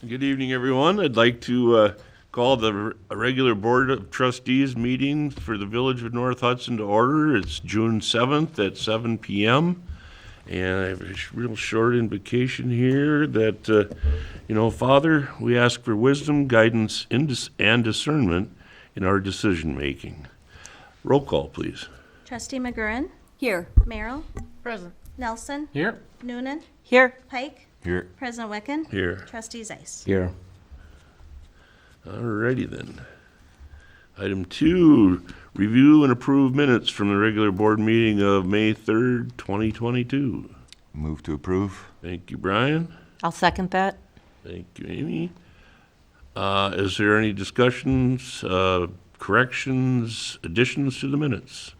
Good evening, everyone. I'd like to call the regular Board of Trustees meeting for the Village of North Hudson to order. It's June 7th at 7 p.m. And I have a real short invocation here that, Father, we ask for wisdom, guidance, and discernment in our decision-making. Roll call, please. Trustee McGurran. Here. Merrill. Present. Nelson. Here. Noonan. Here. Pike. Here. President Wicken. Here. Trustee Zeiss. Here. Alrighty then. Item 2, review and approve minutes from the regular board meeting of May 3rd, 2022. Move to approve. Thank you, Brian. I'll second that. Thank you, Amy. Is there any discussions, corrections, additions to the minutes?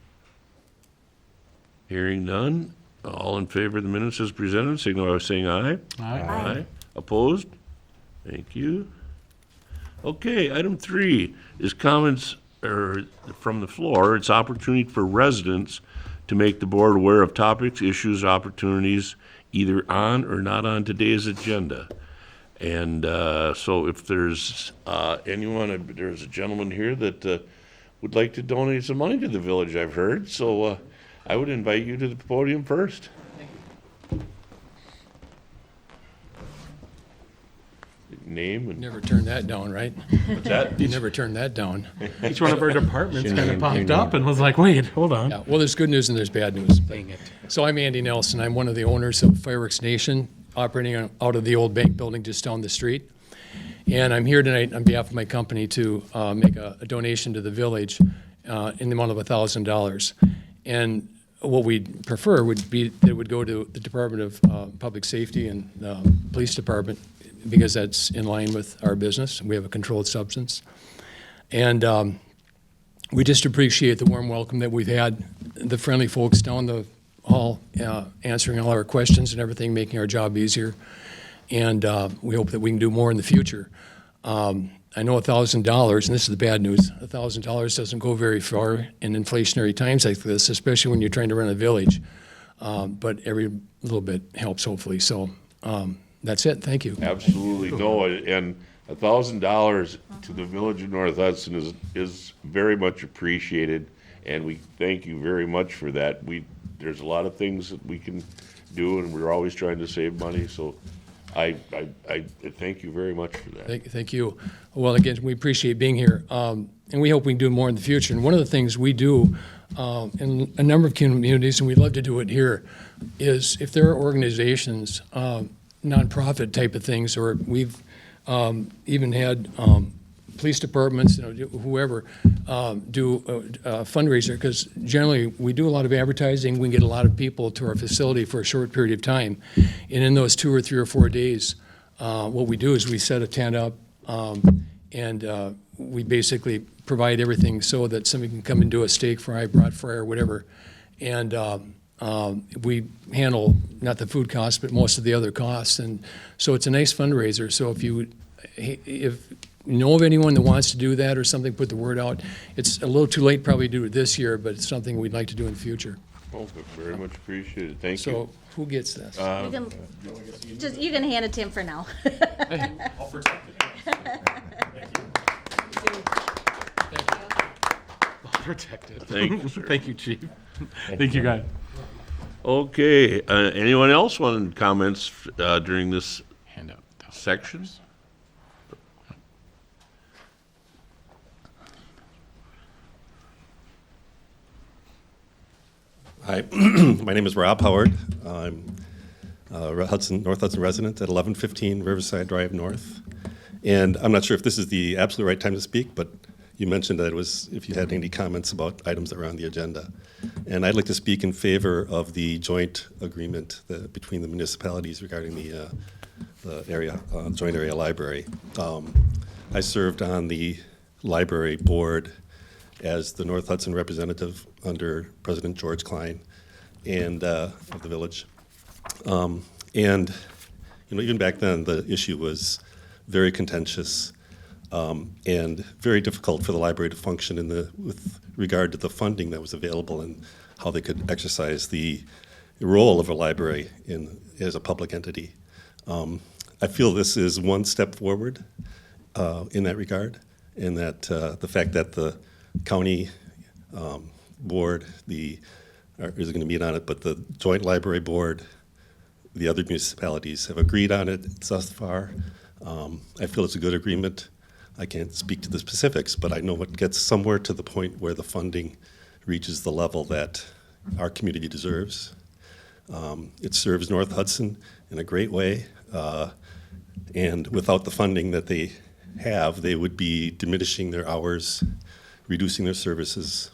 Hearing none. All in favor of the minutes as presented, signify by saying aye. Aye. Opposed? Thank you. Okay, item 3 is comments from the floor. It's opportunity for residents to make the board aware of topics, issues, opportunities, either on or not on today's agenda. And so if there's anyone, there's a gentleman here that would like to donate some money to the village, I've heard. So I would invite you to the podium first. Name and Never turned that down, right? what's that? You never turned that down. Each one of our departments kind of popped up and was like, wait, hold on. Yeah, well, there's good news and there's bad news. So I'm Andy Nelson. I'm one of the owners of Fireworks Nation, operating out of the old bank building just down the street. And I'm here tonight on behalf of my company to make a donation to the village in the amount of $1,000. And what we'd prefer would be that it would go to the Department of Public Safety and Police Department, because that's in line with our business. We have a controlled substance. And we just appreciate the warm welcome that we've had, the friendly folks down the hall answering all our questions and everything, making our job easier. And we hope that we can do more in the future. I know $1,000, and this is the bad news, $1,000 doesn't go very far in inflationary times like this, especially when you're trying to run a village. But every little bit helps, hopefully. So that's it. Thank you. Absolutely, no, and $1,000 to the Village of North Hudson is very much appreciated, and we thank you very much for that. There's a lot of things that we can do, and we're always trying to save money, so I thank you very much for that. Thank you. Well, again, we appreciate being here, and we hope we can do more in the future. And one of the things we do in a number of communities, and we'd love to do it here, is if there are organizations, nonprofit type of things, or we've even had police departments, whoever, do a fundraiser, because generally we do a lot of advertising. We can get a lot of people to our facility for a short period of time. And in those 2 or 3 or 4 days, what we do is we set a tent up and we basically provide everything so that somebody can come and do a steak fry, brat fry, or whatever. And we handle not the food costs, but most of the other costs. And so it's a nice fundraiser. So if you know of anyone that wants to do that or something, put the word out. It's a little too late probably to do it this year, but it's something we'd like to do in the future. Oh, very much appreciated, thank So you. who gets this? You can hand it to him for now. I'll protect it. I'll protect it. Thank you, sir. Thank you, Chief. Thank you, guys. Okay, anyone else want comments during this Hand out. section? Hi, my name is Rob Howard. I'm a North Hudson resident at 1115 Riverside Drive North. And I'm not sure if this is the absolute right time to speak, but you mentioned that it was if you had any comments about items that were on the agenda. And I'd like to speak in favor of the joint agreement between the municipalities regarding the area, joint area library. I served on the library board as the North Hudson representative under President George Klein and of the village. And even back then, the issue was very contentious and very difficult for the library to function with regard to the funding that was available and how they could exercise the role of a library as a public entity. I feel this is one step forward in that regard, and that the fact that the county board, is going to meet on it, but the joint library board, the other municipalities have agreed on it thus far. I feel it's a good agreement. I can't speak to the specifics, but I know it gets somewhere to the point where the funding reaches the level that our community deserves. It serves North Hudson in a great way, and without the funding that they have, they would be diminishing their hours, reducing their services.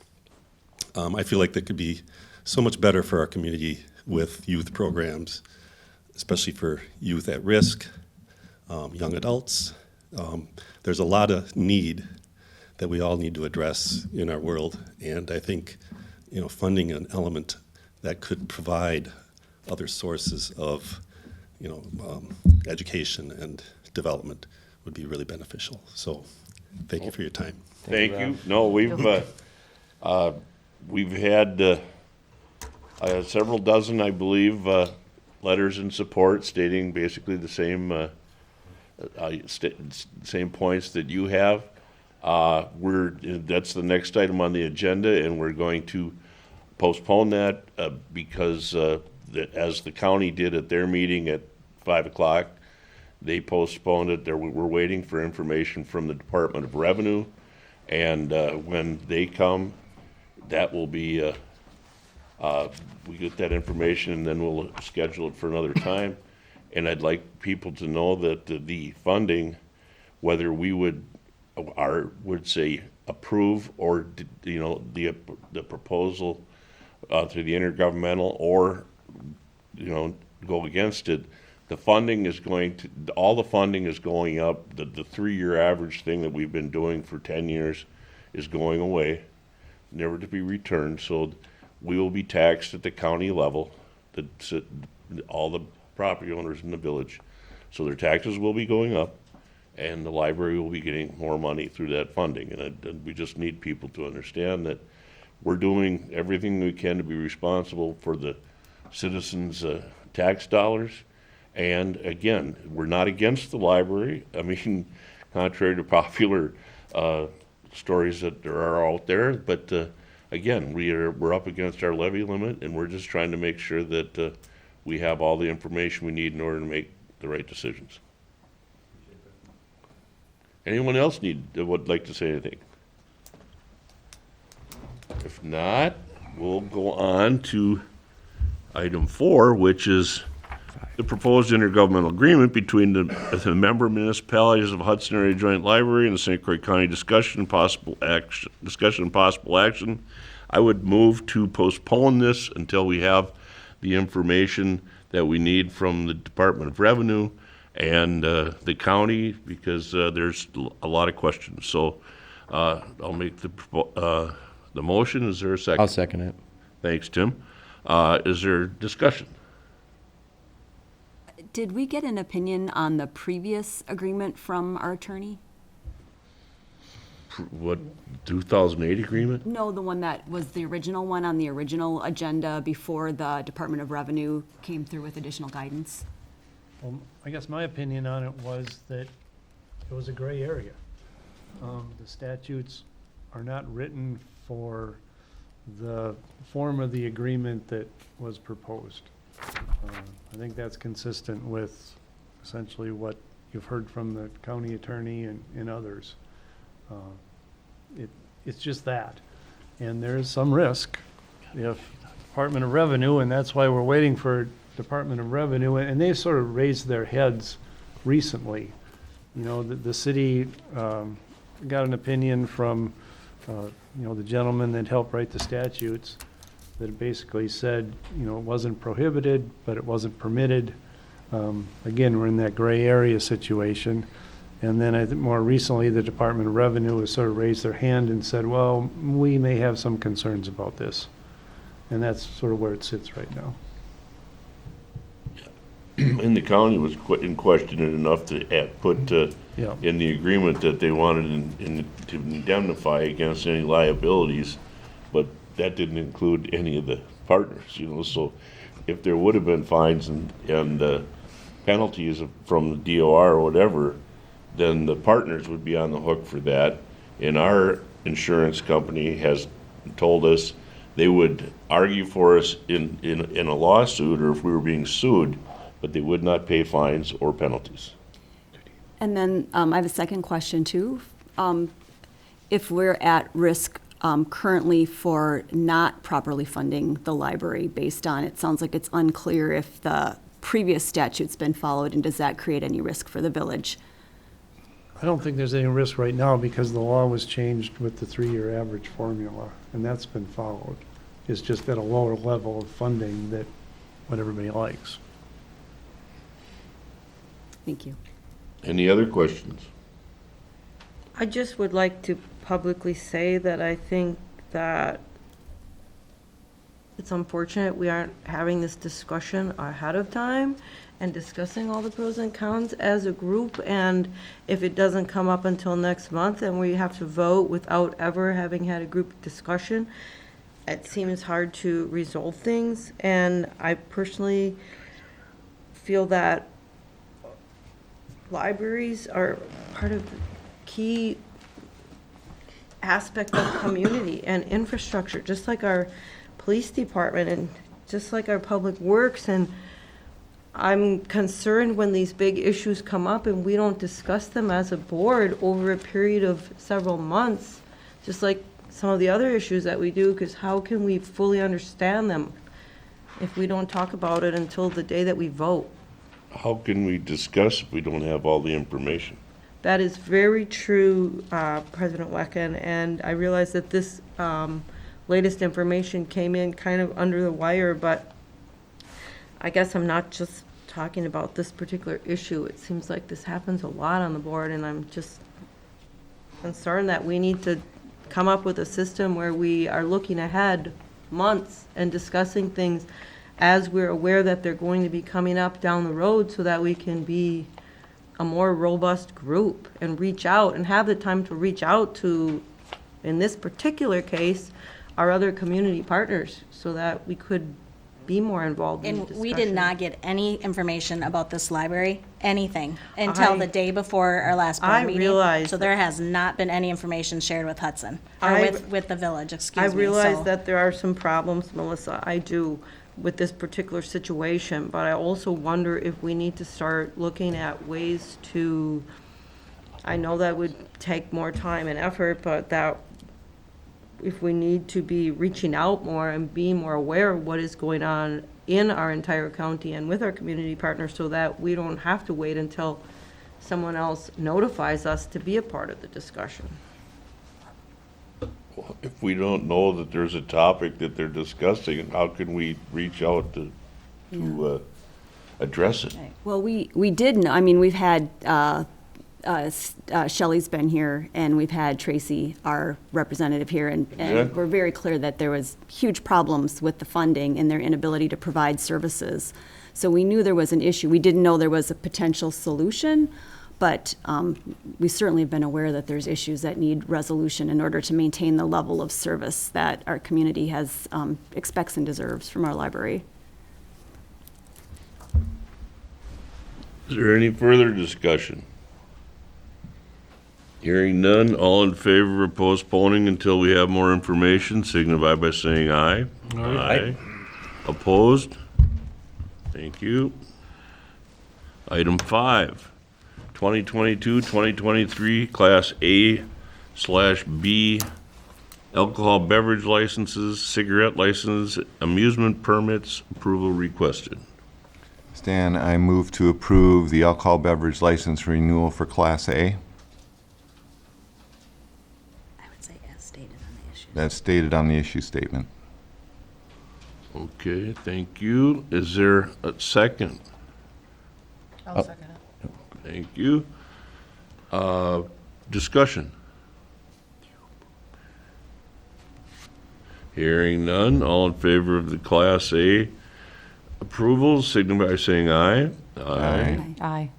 I feel like that could be so much better for our community with youth programs, especially for youth at risk, young adults. There's a lot of need that we all need to address in our world, and I think, funding an element that could provide other sources of, education and development would be really beneficial. So, thank you for your time. Thank you. No, we've had several dozen, I believe, letters in support stating basically the same points that you have. That's the next item on the agenda, and we're going to postpone that because as the county did at their meeting at 5 o'clock, they postponed it. We're waiting for information from the Department of Revenue, and when they come, that will be, we get that information, and then we'll schedule it for another time. And I'd like people to know that the funding, whether we would say approve or, the proposal through the intergovernmental or, go against it, the funding is all the funding is going up. The 3-year average thing that we've been doing for 10 years is going away, never to be returned. So we will be taxed at the county level, all the property owners in the village. So their taxes will be going up, and the library will be getting more money through that funding. And we just need people to understand that we're doing everything we can to be responsible for the citizens' tax dollars. And again, we're not against the library. I mean, contrary to popular stories that there are out there, but again, we're up against our levy limit, and we're just trying to make sure that we have all the information we need in order to make the right decisions. Anyone else would like to say anything? If not, we'll go on to item 4, which is the proposed intergovernmental agreement between the member municipalities of Hudson Area Joint Library and the St. Croix County discussion and possible action. I would move to postpone this until we have the information that we need from the Department of Revenue and the county, because there's a lot of questions. So I'll make the motion. Is there a second? I'll second it. Thanks, Tim. Is there discussion? Did we get an opinion on the previous agreement from our attorney? What, 2008 agreement? No, the one that was the original one on the original agenda before the Department of Revenue came through with additional guidance. Well, I guess my opinion on it was that it was a gray area. The statutes are not written for the form of the agreement that was proposed. I think that's consistent with essentially what you've heard from the county attorney and others. It's just that. And there is some risk if Department of Revenue, and that's why we're waiting for Department of Revenue, and they've sort of raised their heads recently. The city got an opinion from, the gentleman that helped write the statutes that basically said, it wasn't prohibited, but it wasn't permitted. Again, we're in that gray area situation. And then I think more recently, the Department of Revenue has sort of raised their hand and said, well, we may have some concerns about this. And that's sort of where it sits right now. And the county was in question enough to put Yeah. in the agreement that they wanted to indemnify against any liabilities, but that didn't include any of the partners, So if there would have been fines and penalties from the DOR or whatever, then the partners would be on the hook for that. And our insurance company has told us they would argue for us in a lawsuit or if we were being sued, but they would not pay fines or penalties. And then I have a second question too. If we're at risk currently for not properly funding the library based on, it sounds like it's unclear if the previous statute's been followed, and does that create any risk for the village? I don't think there's any risk right now because the law was changed with the 3-year average formula, and that's been followed. It's just at a lower level of funding that what everybody likes. Thank you. Any other questions? I just would like to publicly say that I think that it's unfortunate we aren't having this discussion ahead of time and discussing all the pros and cons as a group. And if it doesn't come up until next month and we have to vote without ever having had a group discussion, it seems hard to resolve things. And I personally feel that libraries are part of the key aspect of community and infrastructure, just like our police department and just like our public works. And I'm concerned when these big issues come up and we don't discuss them as a board over a period of several months, just like some of the other issues that we do, because how can we fully understand them if we don't talk about it until the day that we vote? How can we discuss if we don't have all the information? That is very true, President Wecken, and I realize that this latest information came in kind of under the wire, but I guess I'm not just talking about this particular issue. It seems like this happens a lot on the board, and I'm just concerned that we need to come up with a system where we are looking ahead months and discussing things as we're aware that they're going to be coming up down the road, so that we can be a more robust group and reach out and have the time to reach out to, in this particular case, our other community partners, so that we could be more involved in the And discussion. we did not get any information about this library, anything, until the day before our last I board meeting. realize So there has not been any information shared with Hudson, or I- with the village, I excuse me. realize So- that there are some problems, Melissa, I do, with this particular situation, but I also wonder if we need to start looking at ways to, I know that would take more time and effort, but that if we need to be reaching out more and being more aware of what is going on in our entire county and with our community partners, so that we don't have to wait until someone else notifies us to be a part of the discussion. If we don't know that there's a topic that they're discussing, how can we reach out to address it? Well, we did know, I mean, we've had, Shelley's been here, and we've had Tracy, our representative here, and Yeah. we're very clear that there was huge problems with the funding and their inability to provide services. So we knew there was an issue. We didn't know there was a potential solution, but we certainly have been aware that there's issues that need resolution in order to maintain the level of service that our community has, expects and deserves from our library. Is there any further discussion? Hearing none, all in favor of postponing until we have more information, signify by saying aye. Aye. Opposed? Thank you. Item 5, 2022-2023 Class A/B alcohol beverage licenses, cigarette license, amusement permits, approval requested. Stan, I move to approve the alcohol beverage license renewal for Class A. I would say as stated on the issue. That's stated on the issue statement. Okay, thank you. Is there a second? I'll second it. Thank you. Discussion. Hearing none, all in favor of the Class A approval, signify by saying aye. Aye. Aye.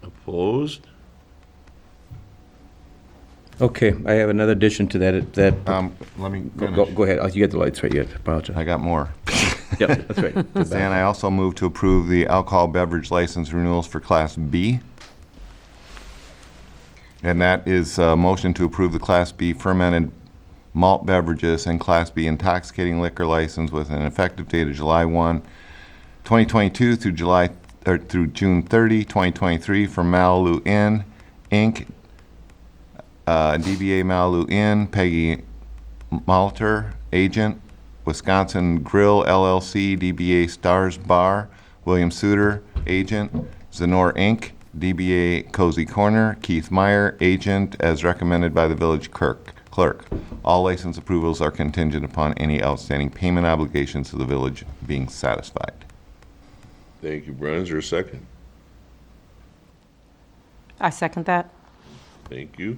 Opposed? Okay, I have another addition to that, Let me go finish. go ahead. Oh, you got the lights right yet, apologize. I got more. Yep, that's right. Stan, I also move to approve the alcohol beverage license renewals for Class B. And that is a motion to approve the Class B fermented malt beverages and Class B intoxicating liquor license with an effective date of July 1, 2022 through June 30, 2023 for Malibu Inn, Inc., DBA Malibu Inn, Peggy Malter, agent, Wisconsin Grill LLC, DBA Stars Bar, William Suter, agent, Zenor Inc., DBA Cozy Corner, Keith Meyer, agent, as recommended by the village clerk. All license approvals are contingent upon any outstanding payment obligations to the village being satisfied. Thank you, Brian. Is there a second? I second that. Thank you.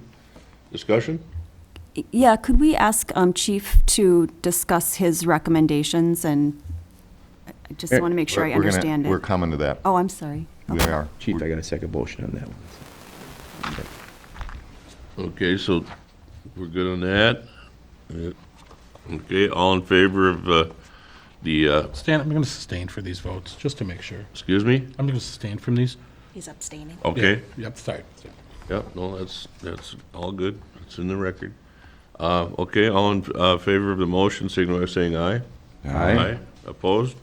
Discussion? Yeah, could we ask Chief to discuss his recommendations, and I just want to make sure I understand We're it. coming to that. Oh, I'm sorry. We are. Chief, I got a second motion on that one. Okay, so we're good on that? Okay, all in favor of the, Stan, I'm going to sustain for these votes, just to make sure. excuse me? I'm going to sustain from these. He's abstaining. Okay, Yep, sorry. yep, no, that's all good. It's in the record. Okay, all in favor of the motion, signify by saying aye. Aye. Opposed?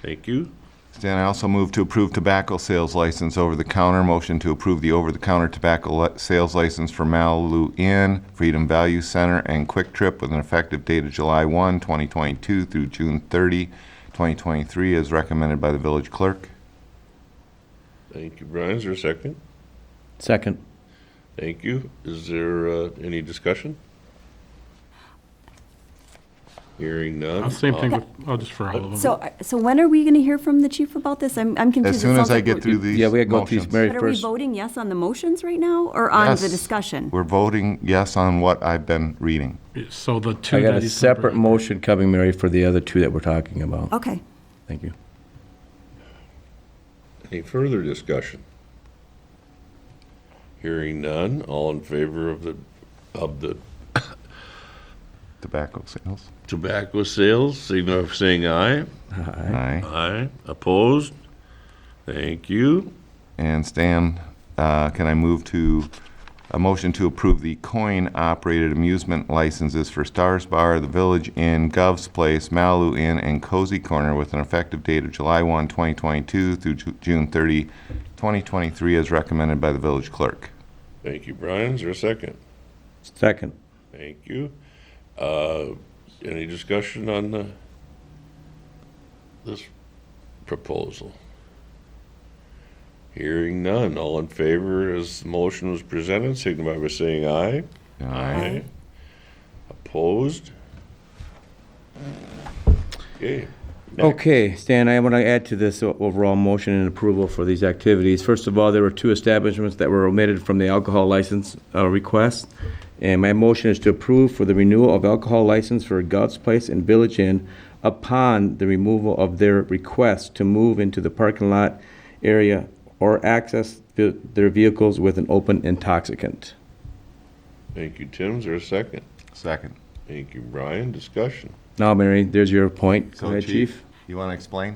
Thank you. Stan, I also move to approve tobacco sales license over-the-counter. Motion to approve the over-the-counter tobacco sales license for Malibu Inn, Freedom Value Center, and Quick Trip with an effective date of July 1, 2022 through June 30, 2023, as recommended by the village clerk. Thank you, Brian. Is there a second? Second. Thank you. Is there any discussion? Hearing none. Same thing with, just for all of them. So when are we going to hear from the chief about this? I'm confused. As It soon as sounds I like get through these Yeah, we gotta go through motions. Mary But are we first. voting yes on the motions right now, or on the Yes. discussion? We're voting yes on what I've been reading. So the two I got that a he's separate bring- motion coming, Mary, for the other two that we're talking about. Okay. Thank you. Any further discussion? Hearing none. All in favor of the Tobacco sales. tobacco sales, signify by saying aye. Aye. Aye. Opposed? Thank you. And Stan, can I move to a motion to approve the coin-operated amusement licenses for Stars Bar, The Village Inn, Gov's Place, Malibu Inn, and Cozy Corner with an effective date of July 1, 2022 through June 30, 2023, as recommended by the village clerk. Thank you, Brian. Is there a second? Second. Thank you. Any discussion on this proposal? Hearing none. All in favor as the motion was presented, signify by saying aye. Aye. Opposed? Okay. Okay, Stan, I want to add to this overall motion and approval for these activities. First of all, there were two establishments that were omitted from the alcohol license request. And my motion is to approve for the renewal of alcohol license for God's Place and Village Inn upon the removal of their request to move into the parking lot area or access their vehicles with an open intoxicant. Thank you, Tim. Is there a second? Second. Thank you, Brian. Discussion. Now, Mary, there's your point. Go So, ahead, Chief. You want to explain?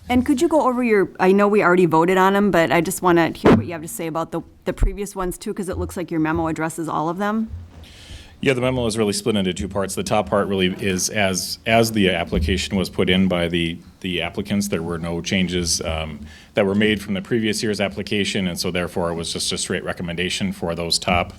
And could you go over I know we already voted on them, but I just want to hear what you have to say about the previous ones too, because it looks like your memo addresses all of them. Yeah, the memo is really split into two parts. The top part really is as the application was put in by the applicants, there were no changes that were made from the previous year's application, and so therefore it was just a straight recommendation for those top,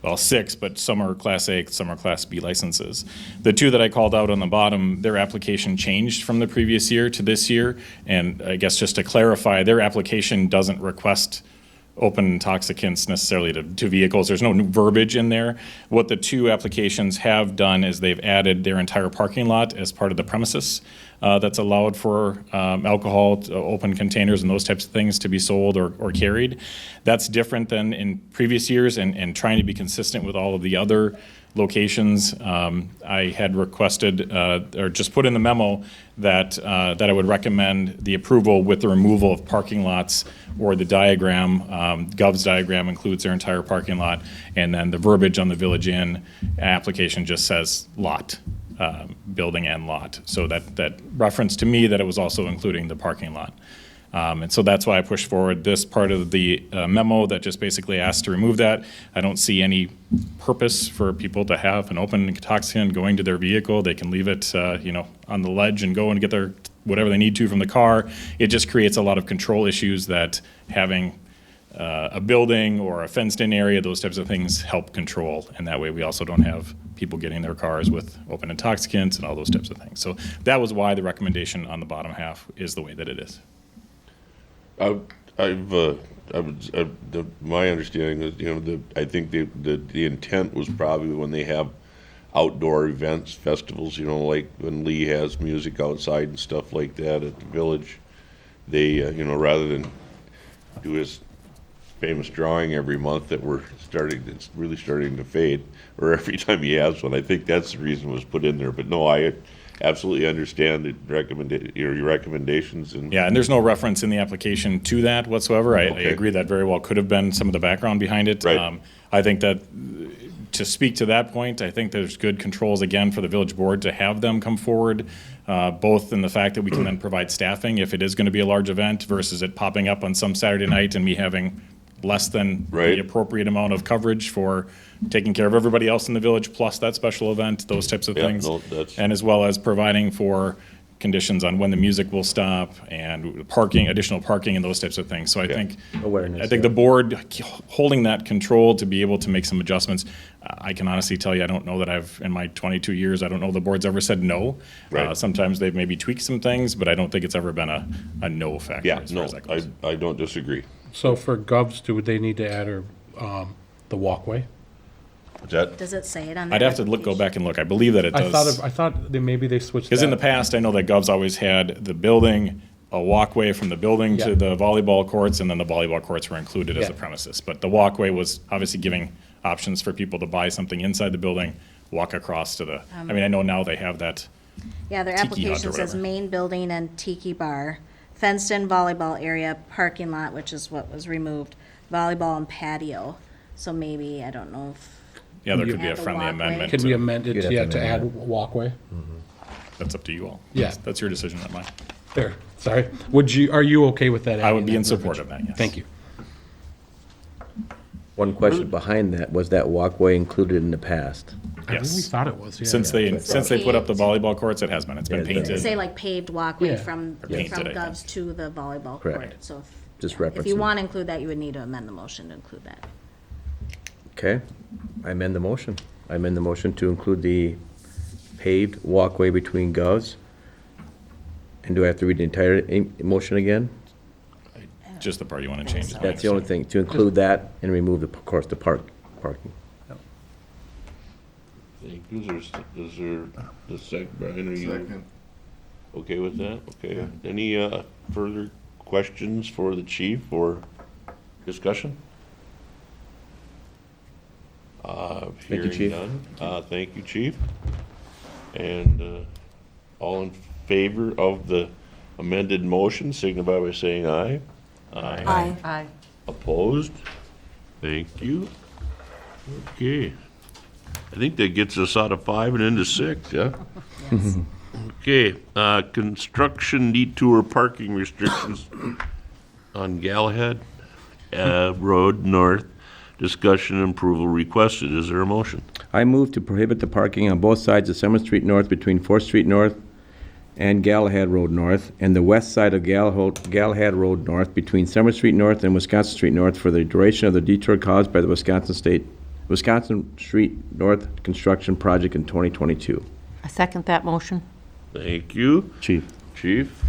well, 6, but some are Class A, some are Class B licenses. The two that I called out on the bottom, their application changed from the previous year to this year, and I guess just to clarify, their application doesn't request open intoxicants necessarily to vehicles. There's no new verbiage in there. What the two applications have done is they've added their entire parking lot as part of the premises that's allowed for alcohol, open containers and those types of things to be sold or carried. That's different than in previous years and trying to be consistent with all of the other locations. I had requested, or just put in the memo that I would recommend the approval with the removal of parking lots or the diagram. Gov's diagram includes their entire parking lot, and then the verbiage on the Village Inn application just says lot, building and lot. So that reference to me that it was also including the parking lot. And so that's why I pushed forward this part of the memo that just basically asks to remove that. I don't see any purpose for people to have an open intoxicant going to their vehicle. They can leave it, on the ledge and go and get their whatever they need to from the car. It just creates a lot of control issues that having a building or a fenced-in area, those types of things help control. And that way we also don't have people getting their cars with open intoxicants and all those types of things. So that was why the recommendation on the bottom half is the way that it is. My understanding is, I think the intent was probably when they have outdoor events, festivals, like when Lee has music outside and stuff like that at the village, they, rather than do his famous drawing every month that it's really starting to fade, or every time he has one, I think that's the reason it was put in there. But no, I absolutely understand your recommendations. And yeah, and there's no reference in the application to that whatsoever. I Okay. agree that very well could have been some of the background behind it. Right. I think that to speak to that point, I think there's good controls again for the village board to have them come forward, both in the fact that we can then provide staffing if it is going to be a large event versus it popping up on some Saturday night and me having less than Right. the appropriate amount of coverage for taking care of everybody else in the village plus that special event, those types of Yeah, things. no, that's- And as well as providing for conditions on when the music will stop and parking, additional parking and those types of things. So I think, Awareness, I think the board holding that control to be able to make some adjustments, I can honestly tell you, I don't know that in my 22 years, I don't know the board's ever said no. Right. Sometimes they've maybe tweaked some things, but I don't think it's ever been a no factor Yeah, as far no, as that goes. I don't disagree. So for Govs, do they need to add the walkway? Is that, Does it say it on the I'd have to go application? back and look. I believe that it does. I thought that maybe they switched Because in the that. past, I know that Gov's always had the building, a walkway from the building to Yeah. the volleyball courts, and then the volleyball courts were included as a Yeah. premises. But the walkway was obviously giving options for people to buy something inside the building, walk across to the, I know now they have that. Yeah, their Tiki hut or application says whatever. main building and tiki bar, fenced-in volleyball area, parking lot, which is what was removed, volleyball and patio. So maybe, I don't know if, Yeah, there could be Add a the friendly walkway. amendment. Can we to- amend it, You'd have yeah, to to amend add walkway? That's up to you all. Yeah. That's your decision, not mine. There, sorry. Are you okay with that? I would adding be that in support verbiage? of that, yes. Thank you. One question behind that, was that walkway included in the past? I really Yes. thought it was, yeah. Since they put up the volleyball courts, it has been. It's been Yeah, it's been- say painted. like paved walkway Yeah. from Painted, I think. Gov's to the volleyball Correct. court. So Just if you referencing. want to include that, you would need to amend the motion to include that. Okay, I amend the motion. I amend the motion to include the paved walkway between Govs. And do I have to read the entire motion again? Just the part you want to change. is my That's the only understanding. thing, to include that and remove, of course, the parking. thank you. Is there the sec, Brian, are you okay with that? Okay. Any further questions for the chief or discussion? Thank you, Chief. Hearing none. Thank you, chief. And all in favor of the amended motion, signify by saying aye. Aye. Aye. Opposed? Thank you. Okay. I think that gets us out of 5 and into 6, yeah? Okay, construction detour parking restrictions on Galahad Road North. Discussion and approval requested. Is there a motion? I move to prohibit the parking on both sides of Summer Street North between Fourth Street North and Galahad Road North, and the west side of Galahad Road North between Summer Street North and Wisconsin Street North for the duration of the detour caused by the Wisconsin Street North construction project in 2022. I second that motion. Thank you. Chief. Chief?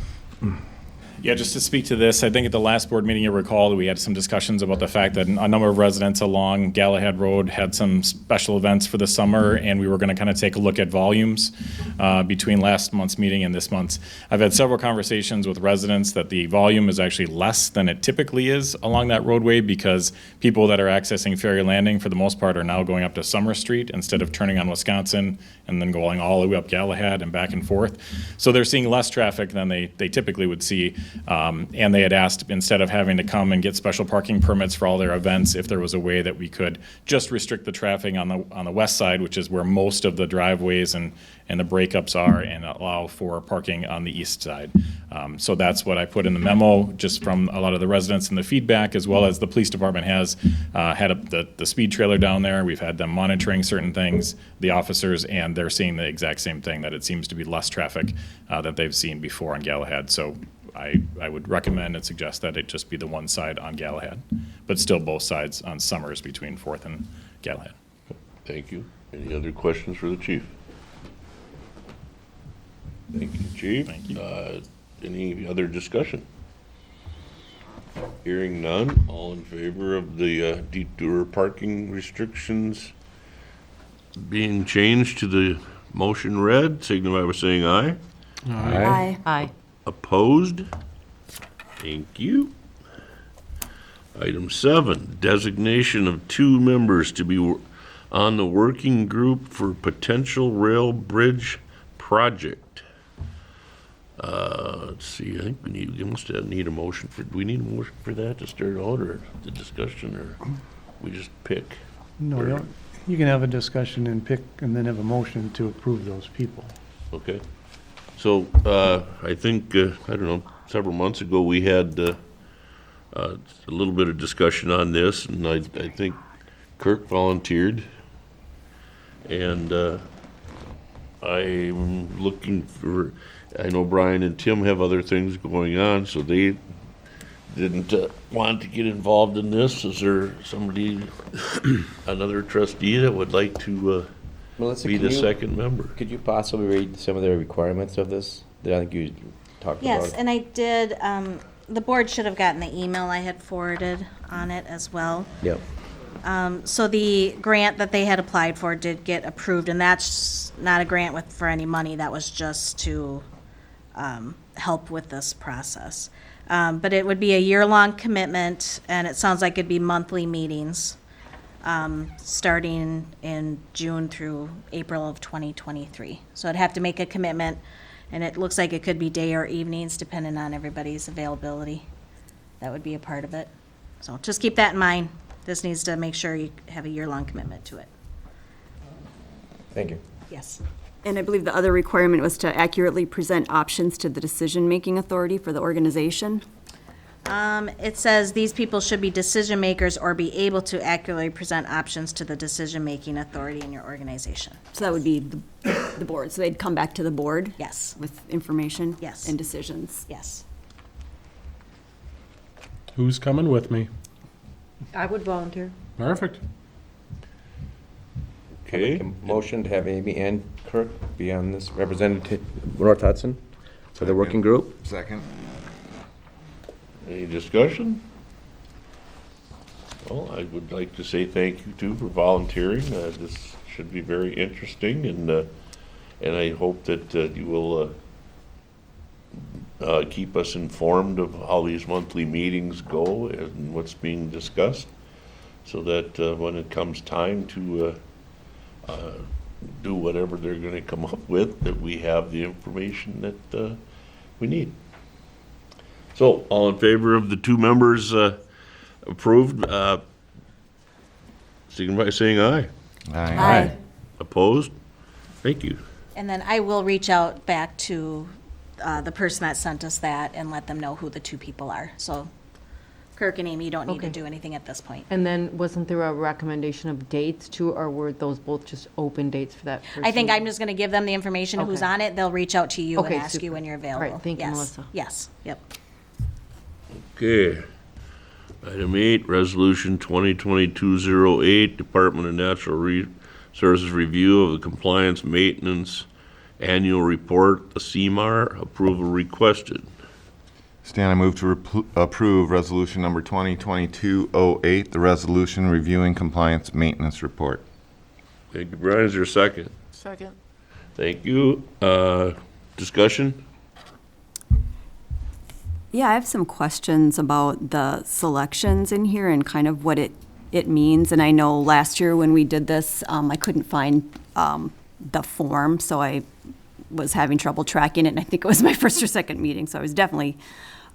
Yeah, just to speak to this, I think at the last board meeting, you recall, we had some discussions about the fact that a number of residents along Galahad Road had some special events for the summer, and we were going to kind of take a look at volumes between last month's meeting and this month's. I've had several conversations with residents that the volume is actually less than it typically is along that roadway because people that are accessing Ferry Landing, for the most part, are now going up to Summer Street instead of turning on Wisconsin and then going all the way up Galahad and back and forth. So they're seeing less traffic than they typically would see. And they had asked, instead of having to come and get special parking permits for all their events, if there was a way that we could just restrict the traffic on the west side, which is where most of the driveways and the breakups are, and allow for parking on the east side. So that's what I put in the memo, just from a lot of the residents and the feedback, as well as the police department has had the speed trailer down there. We've had them monitoring certain things, the officers, and they're seeing the exact same thing, that it seems to be less traffic that they've seen before on Galahad. So I would recommend and suggest that it just be the one side on Galahad, but still both sides on Summers between Fourth and Galahad. Thank you. Any other questions for the chief? Thank you, chief. Thank you. Any other discussion? Hearing none, all in favor of the detour parking restrictions being changed to the motion read, signify by saying aye. Aye. Aye. Opposed? Thank you. Item 7, designation of 2 members to be on the working group for potential rail bridge project. Let's see, I think we must need a motion for, do we need a motion for that to start out, or the discussion, or we just pick? No, Or- you can have a discussion and pick, and then have a motion to approve those people. Okay. So, I think, I don't know, several months ago, we had a little bit of discussion on this, and I think Kirk volunteered. And I'm looking for, I know Brian and Tim have other things going on, so they didn't want to get involved in this. Is there somebody, another trustee that would like to Melissa, be can the you- second member? Could you possibly read some of the requirements of this that I think you talked about? Yes, and I did, the board should have gotten the email I had forwarded on it as well. Yep. So the grant that they had applied for did get approved, and that's not a grant for any money, that was just to help with this process. But it would be a year-long commitment, and it sounds like it'd be monthly meetings, starting in June through April of 2023. So I'd have to make a commitment, and it looks like it could be day or evenings, depending on everybody's availability. That would be a part of it. So just keep that in mind. This needs to make sure you have a year-long commitment to it. Thank you. Yes. And I believe the other requirement was to accurately present options to the decision-making authority for the organization. It says these people should be decision makers or be able to accurately present options to the decision-making authority in your organization. So that would be the board. So they'd come back to the board Yes, with information Yes. and decisions. yes. Who's coming with me? I would volunteer. Perfect. Okay. Motion to have Amy and Kirk be on this representative, North Hudson, for the working group. Second. Any discussion? Well, I would like to say thank you too for volunteering. This should be very interesting, and I hope that you will keep us informed of how these monthly meetings go and what's being discussed, so that when it comes time to do whatever they're going to come up with, that we have the information that we need. So, all in favor of the 2 members approved, signify by saying aye. Aye. Opposed? Thank you. And then I will reach out back to the person that sent us that and let them know who the 2 people are. So Kirk and Amy, you don't need to Okay. do anything at this point. And then wasn't there a recommendation of dates too, or were those both just open dates for that person? I think I'm just going to give them the information of who's Okay. on it. They'll reach out to you and Okay, ask you super. when you're All available. right, thank you, Yes. Melissa. Yes, yep. Okay. Item 8, Resolution 2022-08, Department of Natural Resources Review of the Compliance Maintenance Annual Report, the CMAR, approval requested. Stan, I move to approve resolution number 2022-08, the resolution reviewing compliance maintenance report. Thank you, Brian. Is there a second? Second. Thank you. Discussion? Yeah, I have some questions about the selections in here and kind of what it means. And I know last year when we did this, I couldn't find the form, so I was having trouble tracking it. And I think it was my first or second meeting, so I was definitely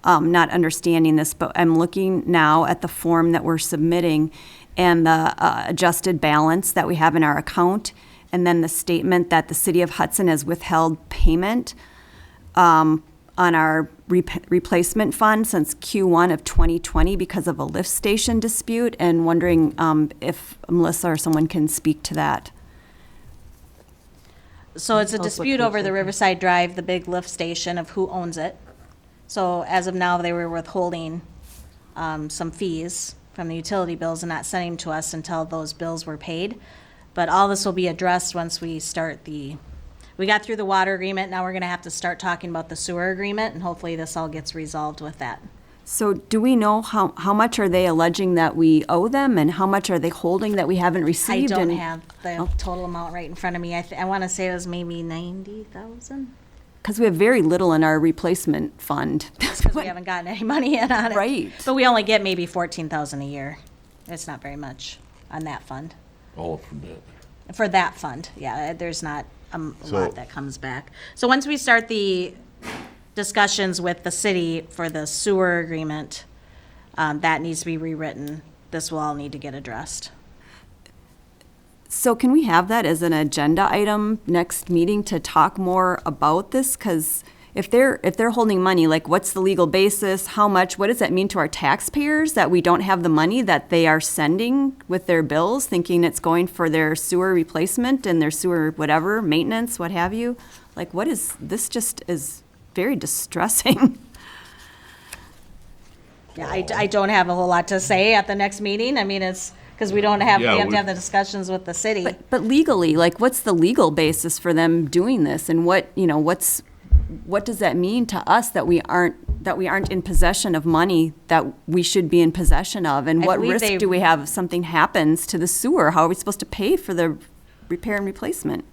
not understanding this. But I'm looking now at the form that we're submitting and the adjusted balance that we have in our account, and then the statement that the city of Hudson has withheld payment on our replacement fund since Q1 of 2020 because of a lift station dispute, and wondering if Melissa or someone can speak to that. So it's a dispute over the Riverside Drive, the big lift station, of who owns it. So as of now, they were withholding some fees from the utility bills and not sending them to us until those bills were paid. But all this will be addressed once we start we got through the water agreement, now we're gonna have to start talking about the sewer agreement, and hopefully this all gets resolved with that. So do we know how much are they alleging that we owe them, and how much are they holding that we haven't I received? don't And- have the total amount right in front of me. I wanna say it was maybe 90,000, Because we have very little in our replacement fund. because we haven't gotten any money in on it. Right. But we only get maybe 14,000 a year. It's not very much on that fund. All from that. For that fund, yeah, there's not a So- lot that comes back. So once we start the discussions with the city for the sewer agreement, that needs to be rewritten. This will all need to get addressed. So can we have that as an agenda item next meeting to talk more about this? Because if they're holding money, like what's the legal basis? How much? What does that mean to our taxpayers that we don't have the money that they are sending with their bills, thinking it's going for their sewer replacement and their sewer whatever, maintenance, what have you? Like what is, this just is very distressing. Yeah, I don't have a whole lot to say at the next meeting. I mean, it's, because we don't have, we Yeah, have we- to have the discussions with the city. But legally, like what's the legal basis for them doing this, and what does that mean to us that we aren't in possession of money that we should be in possession of? And I what believe risk they- do we have if something happens to the sewer? How are we supposed to pay for the repair and replacement?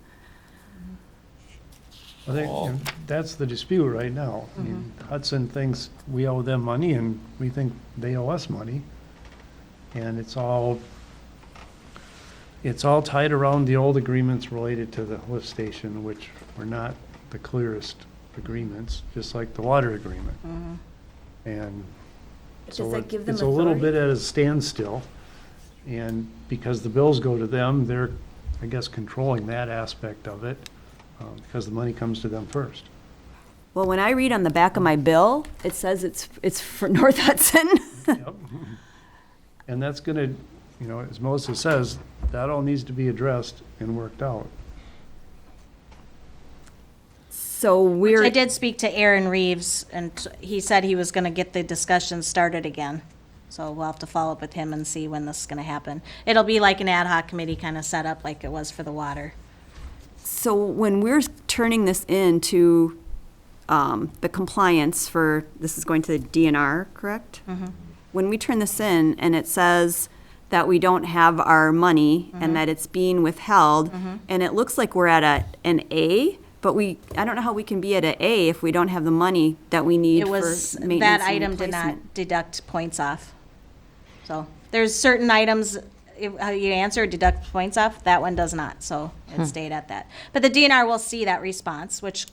I think that's the dispute right now. I mean, Hudson thinks we owe them money, and we think they owe us money. And it's all tied around the old agreements related to the lift station, which were not the clearest agreements, just like the water agreement. And so Does that give them it's a little authority? bit at a standstill. And because the bills go to them, they're, I guess, controlling that aspect of it, because the money comes to them first. Well, when I read on the back of my bill, it says it's for North Hudson. Yep. And that's gonna, as Melissa says, that all needs to be addressed and worked out. So we're. I did speak to Aaron Reeves, and he said he was gonna get the discussion started again. So we'll have to follow up with him and see when this is gonna happen. It'll be like an ad hoc committee kind of set up like it was for the water. So when we're turning this into the compliance for, this is going to the DNR, correct? When we turn this in and it says that we don't have our money and that it's being withheld, and it looks like we're at an A, but I don't know how we can be at an A if we don't have the money that we need It for was, maintenance that and item did replacement. not deduct points off. So there's certain items, how you answer deduct points off, that one does not, so it stayed at that. But the DNR will see that response, which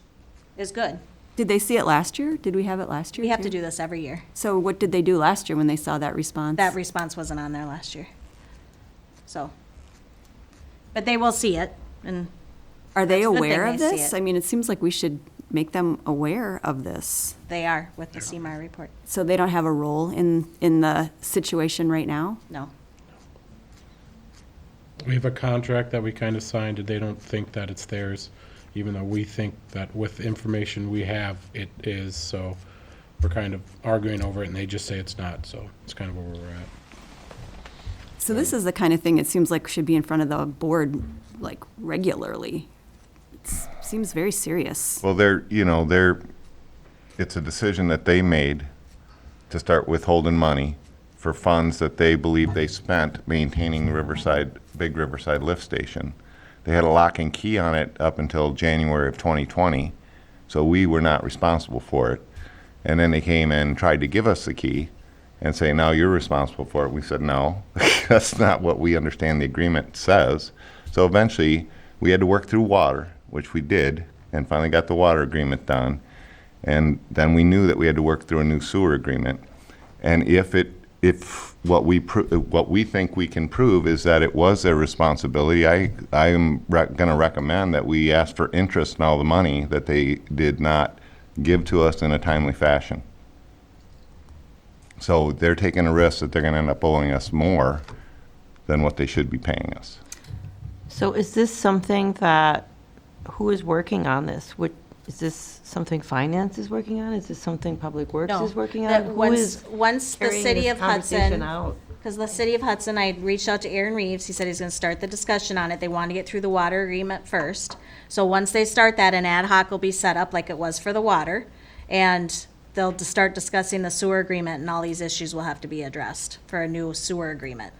is good. Did they see it last year? Did we have it last year? We have to too? do this every year. So what did they do last year when they saw that response? That response wasn't on there last year. So, but they will see it, and Are they That's a good thing aware of they see this? it. I mean, it seems like we should make them aware of this. they are with the CMAR report. So they don't have a role in the situation right now? No. We have a contract that we kind of signed, and they don't think that it's theirs, even though we think that with information we have, it is. So we're kind of arguing over it, and they just say it's not. So it's kind of where we're at. So this is the kind of thing it seems like should be in front of the board, like, regularly. It seems very serious. Well, it's a decision that they made to start withholding money for funds that they believe they spent maintaining Big Riverside Lift Station. They had a lock and key on it up until January of 2020, so we were not responsible for it. And then they came and tried to give us the key and say, now you're responsible for it. We said, no, that's not what we understand the agreement says. So eventually, we had to work through water, which we did, and finally got the water agreement done. And then we knew that we had to work through a new sewer agreement. And if what we think we can prove is that it was their responsibility, I am going to recommend that we ask for interest in all the money that they did not give to us in a timely fashion. So they're taking a risk that they're going to end up owing us more than what they should be paying us. So is this something that, who is working on this? Is this something finance is working on? Is this something Public Works No, is working on? that Who once- is once the carrying city this of conversation Hudson- out? Because the city of Hudson, I reached out to Aaron Reeves, he said he's gonna start the discussion on it, they want to get through the water agreement first. So once they start that, an ad hoc will be set up like it was for the water, and they'll start discussing the sewer agreement, and all these issues will have to be addressed for a new sewer agreement.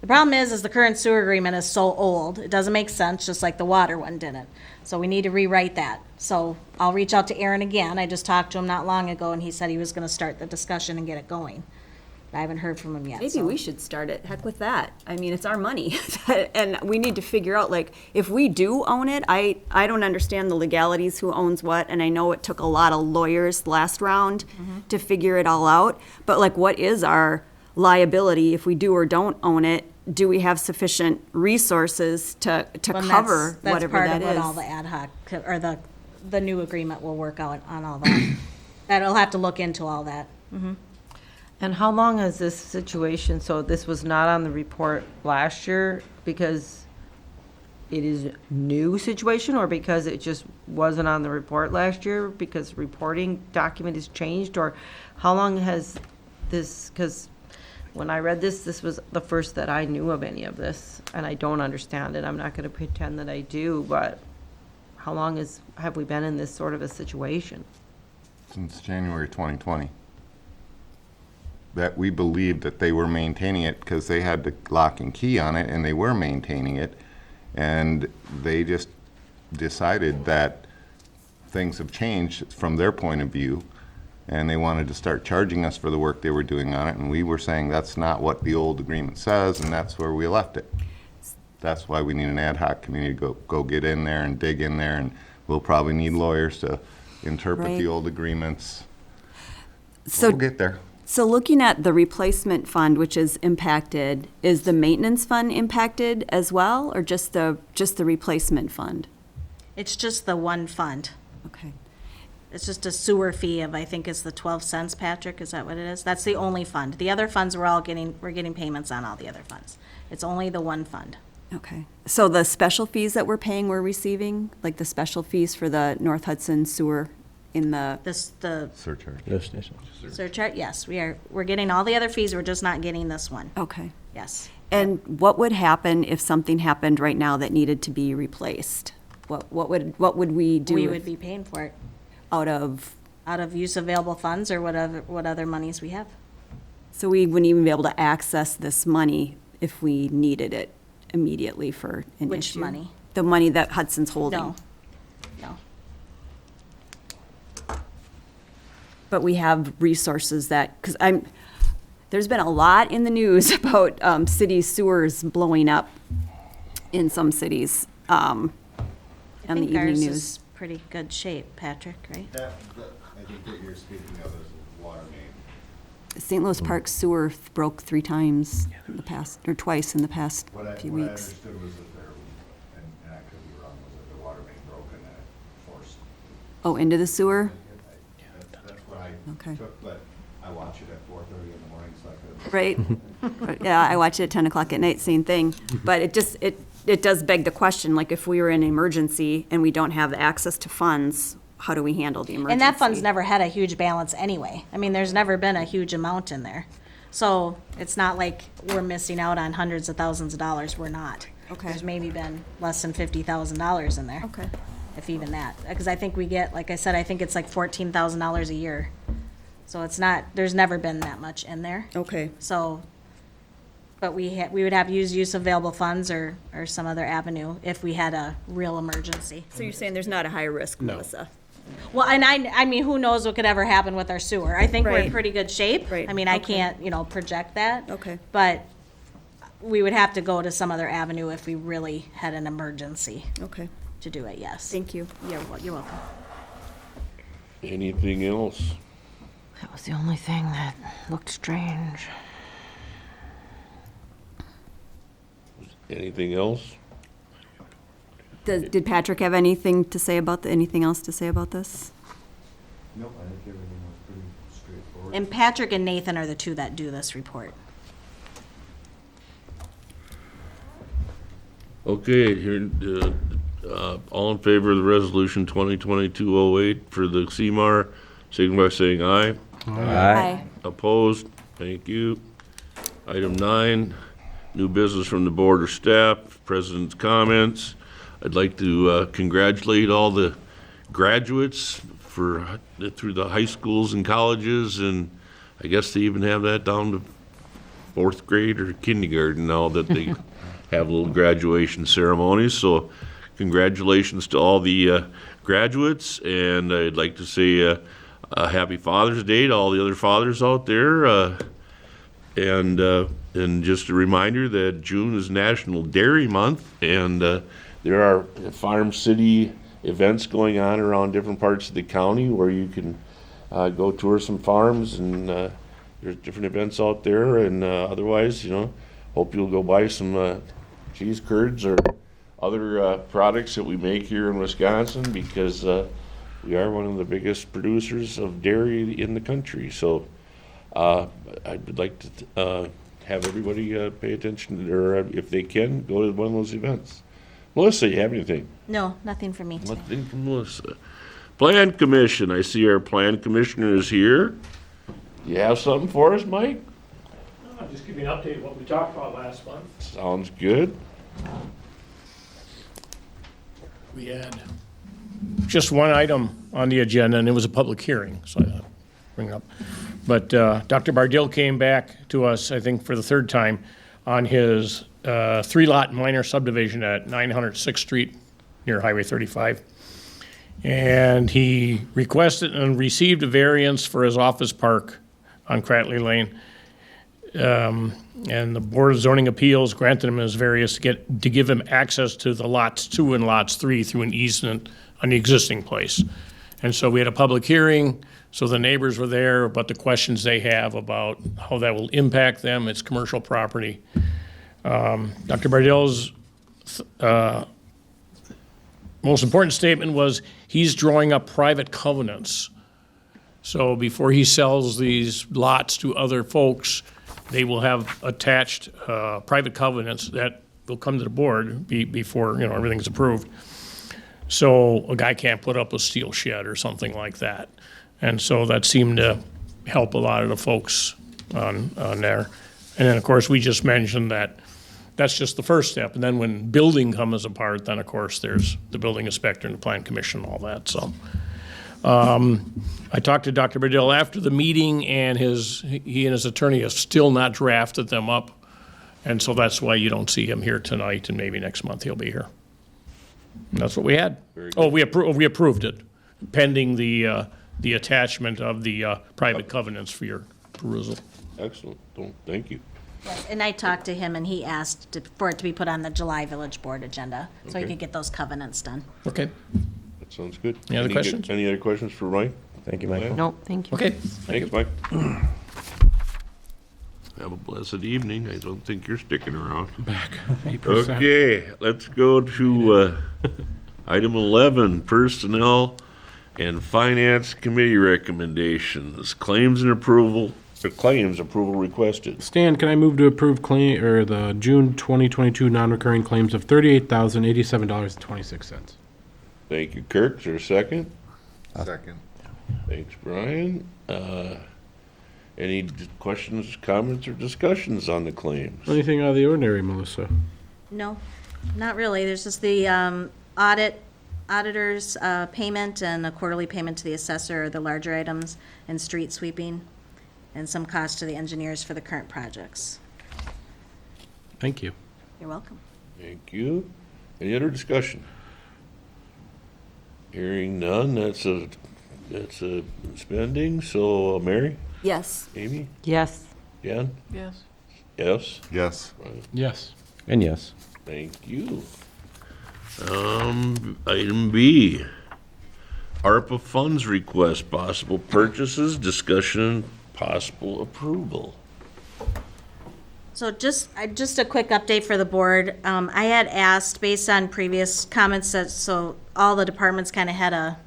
The problem is the current sewer agreement is so old, it doesn't make sense, just like the water one didn't. So we need to rewrite that. So I'll reach out to Aaron again, I just talked to him not long ago, and he said he was gonna start the discussion and get it going. I haven't heard from him yet, Maybe so. we should start it. Heck with that. I mean, it's our money. And we need to figure out, like, if we do own it, I don't understand the legalities, who owns what, and I know it took a lot of lawyers last round to figure it all out. But like, what is our liability if we do or don't own it? Do we have sufficient resources to Well, and cover that's whatever part that of what is? all the ad hoc, or the new agreement will work out on all that. That'll have to look into all that. And how long has this situation, so this was not on the report last year because it is a new situation, or because it just wasn't on the report last year because reporting document has changed, or how long has this, because when I read this, this was the first that I knew of any of this, and I don't understand it. I'm not going to pretend that I do, but how long have we been in this sort of a situation? Since January 2020. That we believed that they were maintaining it because they had the lock and key on it, and they were maintaining it. And they just decided that things have changed from their point of view, and they wanted to start charging us for the work they were doing on it. And we were saying that's not what the old agreement says, and that's where we left it. That's why we need an ad hoc committee to go get in there and dig in there, and we'll probably need lawyers to interpret Right. the old agreements. So We'll get there. So looking at the replacement fund, which is impacted, is the maintenance fund impacted as well, or just the replacement fund? It's just the one fund. Okay. It's just a sewer fee of, I think it's the 12 cents, Patrick, is that what it is? That's the only fund. The other funds, we're getting payments on all the other funds. It's only the one fund. Okay. So the special fees that we're paying, we're receiving, like the special fees for the North Hudson sewer in the, The Surcharge. Lift station. surcharge, yes, we're getting all the other fees, we're just not getting this one, okay. yes. And what would happen if something happened right now that needed to be replaced? What would we do? We if- would be paying for it Out of, out of use available funds or what other monies we have. so we wouldn't even be able to access this money if we needed it immediately for an Which issue? money? The money that Hudson's holding? No. But we have resources that, because there's been a lot in the news about city sewers blowing up in some cities, on the I think evening ours news. is pretty good shape, Patrick, right? I think that you're speaking of is water main. St. Louis Park sewer broke 3 times in the past, or twice in the past few What I weeks. understood was that there, and I could be wrong, was that the water main broke and that it forced. Oh, into the sewer? That's what I Okay. took, but I watch it at 4:30 in the morning, so I could. Right. Yeah, I watch it at 10 o'clock at night, same thing. But it does beg the question, like, if we were in an emergency and we don't have access to funds, how do we handle the emergency? And that fund's never had a huge balance anyway. I mean, there's never been a huge amount in there. So it's not like we're missing out on hundreds of thousands of dollars, we're not. Okay. There's maybe been less than $50,000 in there. Okay. If even that, because I think we get, like I said, I think it's like $14,000 a year So it's not, there's never been that much in there. Okay. So, but we would have use available funds or some other avenue if we had a real emergency. So you're saying there's not a high risk, Melissa? Well, and I mean, who knows what could ever happen with our sewer? I think we're in Right. pretty good shape. Right. I mean, I Okay. can't, project that. Okay. But we would have to go to some other avenue if we really had an emergency Okay, to do it, yes. thank you. You're welcome. Anything else? That was the only thing that looked strange. Anything else? Did Patrick have anything to say about, anything else to say about this? Nope, I think everything was pretty straightforward. And Patrick and Nathan are the two that do this report. Okay, here, all in favor of the resolution 2022-08 for the CMAR, signify by saying aye. Aye. Opposed? Thank you. Item 9, new business from the board or staff, president's comments. I'd like to congratulate all the graduates through the high schools and colleges, and I guess they even have that down to 4th grade or kindergarten now that they have little graduation ceremonies. So congratulations to all the graduates, and I'd like to say a happy Father's Day to all the other fathers out there. And just a reminder that June is National Dairy Month, and there are Farm City events going on around different parts of the county where you can go tour some farms, and there's different events out there. And otherwise, hope you'll go buy some cheese curds or other products that we make here in Wisconsin, because we are one of the biggest producers of dairy in the country. So I would like to have everybody pay attention, or if they can, go to one of those events. Melissa, you have anything? No, nothing for me today. Nothing from Melissa. Plan Commission, I see our Plan Commissioner is here. You have something for us, Mike? I'll just give you an update of what we talked about last month. Sounds good. We had just one item on the agenda, and it was a public hearing, so I thought I'd bring it up. But Dr. Bardill came back to us, I think, for the third time on his 3-lot minor subdivision at 906th Street near Highway 35. And he requested and received a variance for his office park on Cratley Lane. And the Board of Zoning Appeals granted him his variance to give him access to the lots 2 and lots 3 through an easement on the existing place. And so we had a public hearing, so the neighbors were there about the questions they have about how that will impact them. It's commercial property. Dr. Bardell's most important statement was he's drawing up private covenants. So before he sells these lots to other folks, they will have attached private covenants that will come to the board before everything's approved. So a guy can't put up a steel shed or something like that. And so that seemed to help a lot of the folks on there. And then, of course, we just mentioned that that's just the first step. And then when building comes apart, then, of course, there's the building inspector and the plan commission and all that. So I talked to Dr. Bardill after the meeting, and he and his attorney have still not drafted them up. And so that's why you don't see him here tonight, and maybe next month he'll be here. And that's what we had. Oh, we approved it, pending the attachment of the private covenants for your perusal. Excellent. Thank you. Yes, and I talked to him, and he asked for it to be put on the July Village Board agenda, so he Okay. could get those covenants done. Okay, That sounds good. Any other questions? Any other questions for Mike? Thank you, Michael. Nope, thank you. okay. Thanks, Mike. Have a blessed evening. I don't think you're sticking around. 8%. Okay, let's go to item 11, Personnel and Finance Committee recommendations. Claims approval requested. Stan, can I move to approve the June 2022 non-recurring claims of $38,087.26? Thank you, Kirk. Is there a second? Second. Thanks, Brian. Any questions, comments, or discussions on the claims? Anything out of the ordinary, Melissa? No, not really. There's just the audit auditor's payment and a quarterly payment to the assessor are the larger items, and street sweeping, and some cost to the engineers for the current projects. Thank you. You're welcome. Thank you. Any other discussion? Hearing none, that's a spending, so Mary, Yes. Amy, Yes. Jan? Yes. Yes? Yes. Yes. And yes. Thank you. Item B, ARPA funds request, possible purchases, discussion, possible approval. So just a quick update for the board. I had asked, based on previous comments, that, so all the departments kind of had a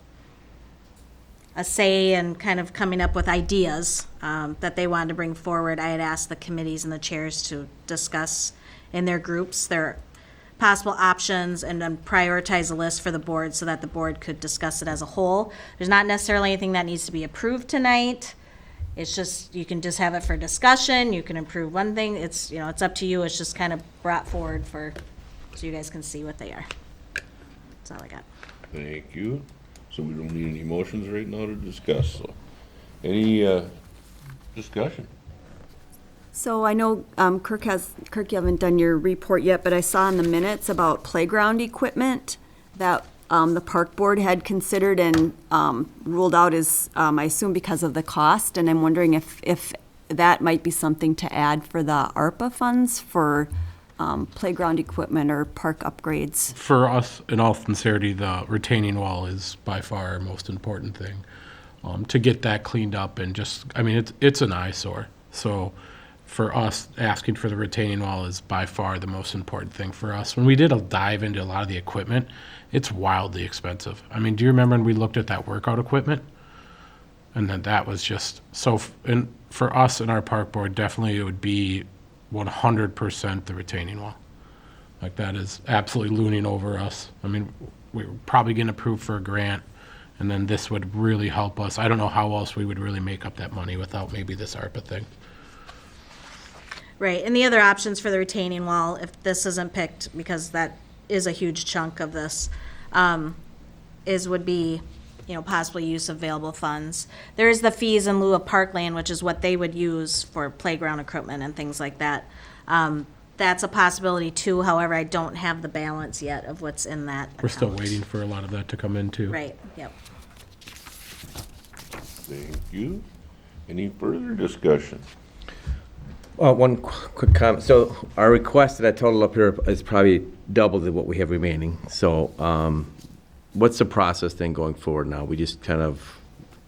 say and kind of coming up with ideas that they wanted to bring forward. I had asked the committees and the chairs to discuss in their groups their possible options and then prioritize a list for the board so that the board could discuss it as a whole. There's not necessarily anything that needs to be approved tonight. It's just, you can just have it for discussion, you can approve one thing, it's, it's up to you, it's just kind of brought forward so you guys can see what they are. That's all I got. Thank you. So we don't need any motions right now to discuss, so. Any discussion? So I know, Kirk, you haven't done your report yet, but I saw in the minutes about playground equipment that the park board had considered and ruled out as, I assume because of the cost, and I'm wondering if that might be something to add for the ARPA funds for playground equipment or park upgrades. For us, in all sincerity, the retaining wall is by far our most important thing. To get that cleaned up and just, I mean, it's an eyesore. So for us, asking for the retaining wall is by far the most important thing for us. When we did a dive into a lot of the equipment, it's wildly expensive. I mean, do you remember when we looked at that workout equipment? And then that was just, so, and for us and our park board, definitely it would be 100% the retaining wall. Like, that is absolutely looming over us. I mean, we're probably getting approved for a grant, and then this would really help us. I don't know how else we would really make up that money without maybe this ARPA thing. Right, and the other options for the retaining wall, if this isn't picked, because that is a huge chunk of this, would be, possibly use of available funds. There is the fees in lieu of parkland, which is what they would use for playground equipment and things like that. That's a possibility too, however, I don't have the balance yet of what's in that We're still account. waiting for a lot of that to come in too. Right, yep. Thank you. Any further discussion? One quick comment. So our requested, that total up here is probably double than what we have remaining. So what's the process then going forward now? We just kind of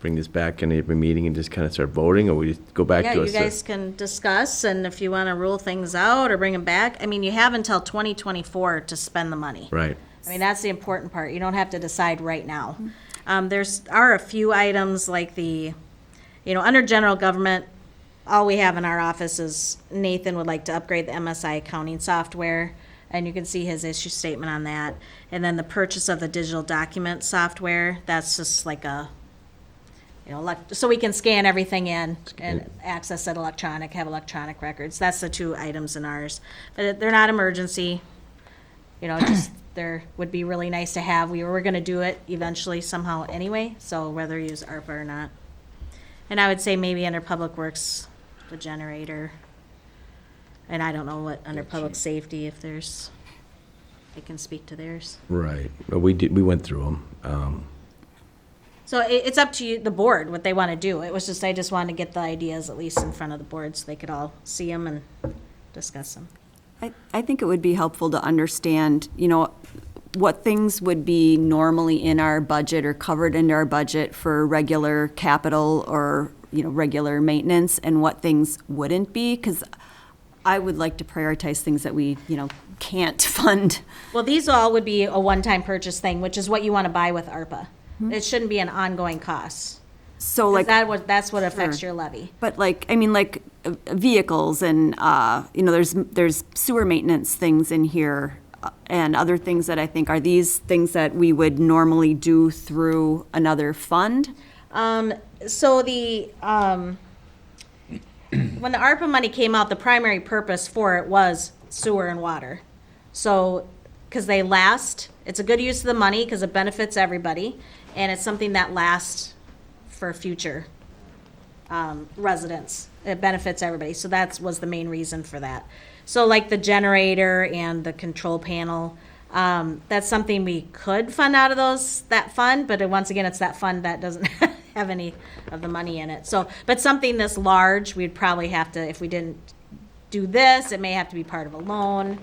bring this back in every meeting and just kind of start voting, or we just go back Yeah, to you a guys can discuss, and if you want to rule things out or bring them back, I mean, you have until 2024 to spend the money. Right. I mean, that's the important part. You don't have to decide right now. Are a few items like under general government, all we have in our office is Nathan would like to upgrade the MSI accounting software, and you can see his issue statement on that. And then the purchase of the digital document software, that's just like a, so we can scan everything in and access it electronic, have electronic records. That's the two items in ours. But they're not emergency, just there would be really nice to have. We were gonna do it eventually somehow anyway, so whether you use ARPA or not. And I would say maybe under Public Works, the generator. And I don't know what, under public safety, if they can speak to theirs. Right. But we went through them. So it's up to you, the board, what they want to do. It was just, I just wanted to get the ideas at least in front of the board so they could all see them and discuss them. I think it would be helpful to understand, what things would be normally in our budget or covered into our budget for regular capital or, regular maintenance, and what things wouldn't be, because I would like to prioritize things that we, can't fund. Well, these all would be a one-time purchase thing, which is what you want to buy with ARPA. It shouldn't be an ongoing cost. So 'Cause like. that's what affects Sure. your levy. But vehicles and, there's sewer maintenance things in here and other things that I think, are these things that we would normally do through another fund? So when the ARPA money came out, the primary purpose for it was sewer and water. So because they last. It's a good use of the money because it benefits everybody, and it's something that lasts for future residents. It benefits everybody, so was the main reason for that. So like the generator and the control panel, that's something we could fund out of that fund, but once again, it's that fund that doesn't have any of the money in it. So, but something this large, we'd probably have to, if we didn't do this, it may have to be part of a loan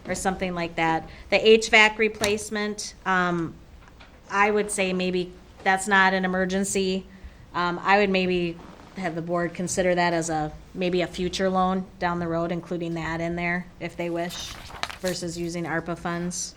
or something like that. The HVAC replacement, I would say maybe that's not an emergency. I would maybe have the board consider that as maybe a future loan down the road, including that in there if they wish, versus using ARPA funds.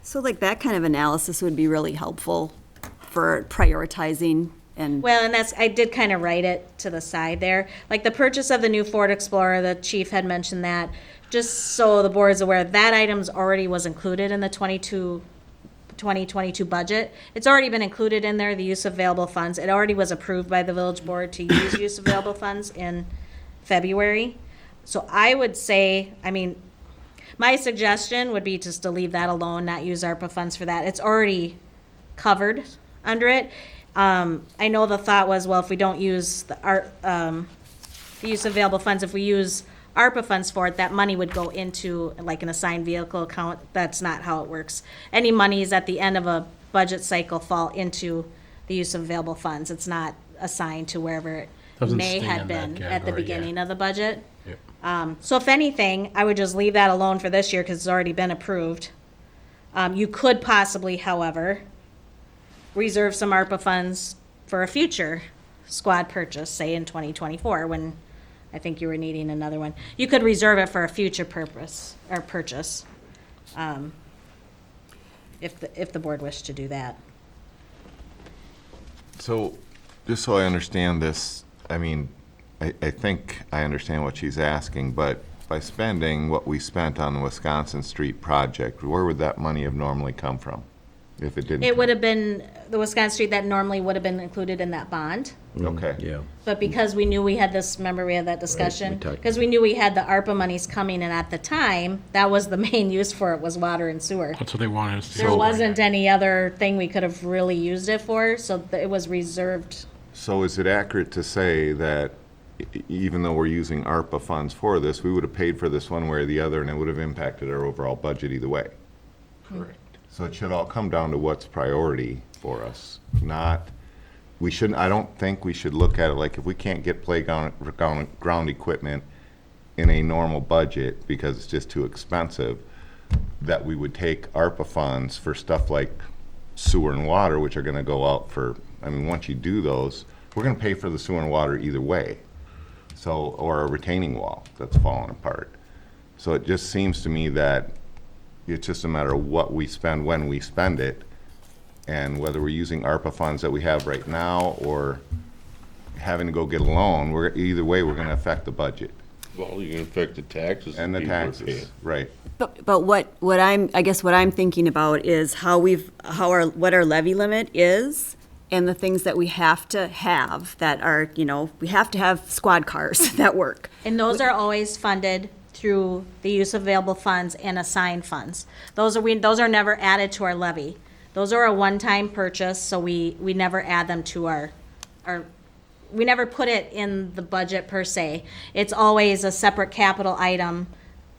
So like that kind of analysis would be really helpful for prioritizing and. Well, and I did kind of write it to the side there. Like the purchase of the new Ford Explorer, the chief had mentioned that, just so the board's aware, that item's already was included in the 2022 budget. It's already been included in there, the use of available funds. It already was approved by the village board to use of available funds in February. So I would say, my suggestion would be just to leave that alone, not use ARPA funds for that. It's already covered under it. I know the thought was, well, if we don't use the use of available funds, if we use ARPA funds for it, that money would go into like an assigned vehicle account. That's not how it works. Any monies at the end of a budget cycle fall into the use of available funds. It's not assigned to wherever it Doesn't may stay had in that been at the category, yeah. beginning of the budget. Yep. So if anything, I would just leave that alone for this year because it's already been approved. You could possibly, however, reserve some ARPA funds for a future squad purchase, say in 2024, when I think you were needing another one. You could reserve it for a future purpose or purchase, if the board wished to do that. So, just so I understand this, I think I understand what she's asking, but by spending what we spent on the Wisconsin Street project, where would that money have normally come from? If it didn't? It would have been the Wisconsin Street that normally would have been included in that bond. Okay. Yeah. But because we knew we had this, remember we had that discussion? talked- Because we knew we had the ARPA monies coming, and at the time, that was the main use for it, was water and sewer. That's what they wanted us to do. There wasn't any other thing we could have really used it for, so it was reserved. So is it accurate to say that even though we're using ARPA funds for this, we would have paid for this one way or the other, and it would have impacted our overall budget either way? Correct. So it should all come down to what's priority for us, not, I don't think we should look at it like if we can't get ground equipment in a normal budget because it's just too expensive, that we would take ARPA funds for stuff like sewer and water, which are gonna go out for, once you do those, we're gonna pay for the sewer and water either way. So, or a retaining wall that's falling apart. So it just seems to me that it's just a matter of what we spend, when we spend it, and whether we're using ARPA funds that we have right now or having to go get a loan, either way, we're gonna affect the budget. Well, you can affect the taxes. And the people are taxes, paying. right. But I guess what I'm thinking about is what our levy limit is and the things that we have to have that are, we have to have squad cars that work. And those are always funded through the use of available funds and assigned funds. Those are never added to our levy. Those are a one-time purchase, so we never add them to our, we never put it in the budget per se. It's always a separate capital item,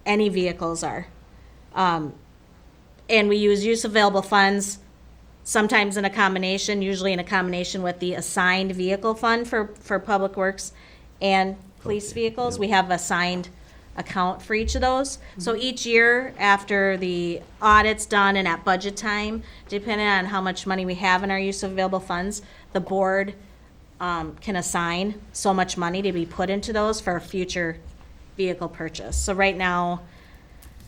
any vehicles are. And we use available funds, sometimes in a combination, usually in a combination with the assigned vehicle fund for Public Works and police vehicles. We have assigned account for each of those. So each year after the audit's done and at budget time, depending on how much money we have in our use of available funds, the board can assign so much money to be put into those for a future vehicle purchase. So right now,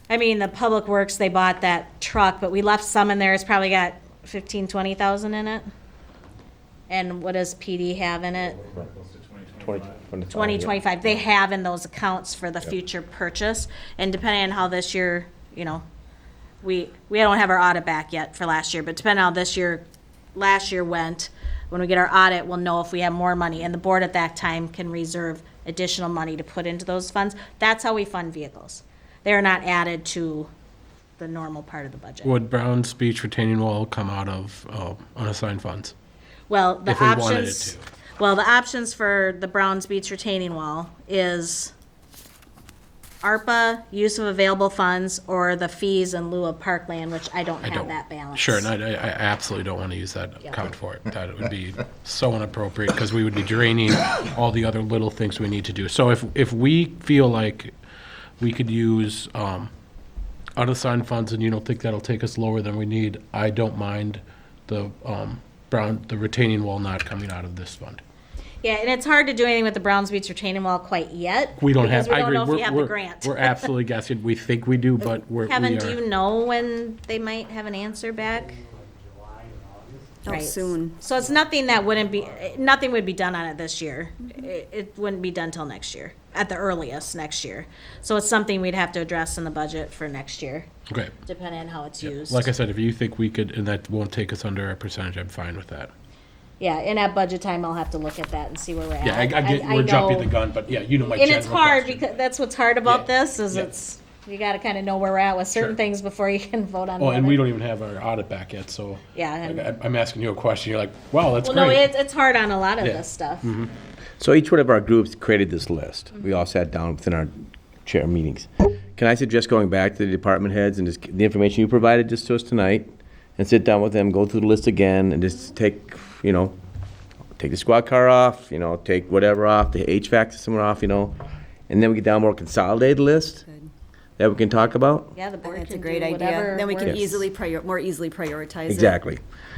the Public Works, they bought that truck, but we left some in there. It's probably got 15, 20,000 in it. And what does PD have in it? 20, 25. They have in those accounts for the future purchase. And depending on how this year, we don't have our audit back yet for last year, but depending on how last year went, when we get our audit, we'll know if we have more money. And the board at that time can reserve additional money to put into those funds. That's how we fund vehicles. They're not added to the normal part of the budget. Would Brown's Beach retaining wall come out of unassigned funds? Well, the If we wanted it options, to. well, the options for the Browns Beach retaining wall is ARPA, use of available funds, or the fees in lieu of parkland, which I don't I have don't. that balance. Sure, and I absolutely don't want to use that account for it. That would be so inappropriate, because we would be draining all the other little things we need to do. So if we feel like we could use unassigned funds, and you don't think that'll take us lower than we need, I don't mind the retaining wall not coming out of this fund. Yeah, and it's hard to do anything with the Browns Beach retaining wall quite yet. We don't have, Because I we agree. don't know if we have the We're- grant. We're absolutely guessing. We think we do, but we Kevin, are. do you know when they might have an answer back? Oh, Right. soon. So it's nothing that wouldn't be, nothing would be done on it this year. It wouldn't be done till next year, at the earliest next year. So it's something we'd have to address in the budget for next year, Okay. depending on how it's used. Like I said, if you think we could, and that won't take us under our percentage, I'm fine with that. Yeah, and at budget time, I'll have to look at that and see where we're at. Yeah, I get, we're jumping the gun, but yeah, you know my And general it's hard question. because, that's what's hard about Yeah, this, is yeah. it's, you gotta kinda know where we're at with certain Sure. things before you can vote on Oh, and we whether- don't even have our audit back yet, so. Yeah, and- I'm asking you a question, you're like, wow, that's Well, no, great. it's hard on a lot of Yeah. this stuff. So each one of our groups created this list. We all sat down within our chair meetings. Can I suggest going back to the department heads and just get the information you provided just to us tonight, and sit down with them, go through the list again, and just take, take the squad car off, take whatever off, the HVAC system off, and then we get down a more consolidated list that we can talk about? Yeah, the board That's a can great do idea. whatever. Then we can works. more easily prioritize it. Exactly.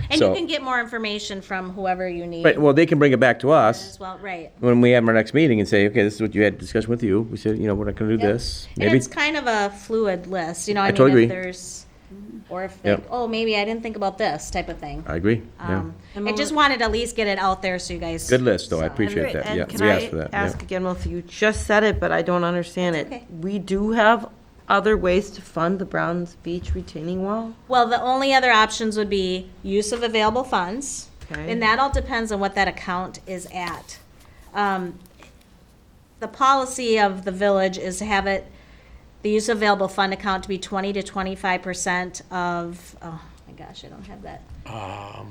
And So- you can get more information from whoever you need Right, well, they can bring it back to us as well, right. when we have our next meeting and say, okay, this is what you had discussion with you. We said, we're not gonna do Yep. this. And Maybe, it's kind of a fluid list, I totally agree. if there's, or if, Yep. like, oh, maybe I didn't think about this type of thing. I agree, yeah. I just wanted to at least get it out there so you guys. Good list, though, I saw. appreciate that, And yeah, can we I asked for that, yeah. ask again, Melissa, you just said it, but I don't understand it. Okay. We do have other ways to fund the Browns Beach retaining wall? Well, the only other options would be use of available funds. Okay. And that all depends on what that account is at. The policy of the village is to have it, the use of available fund account to be 20 to 25% of, oh my gosh, I don't have that.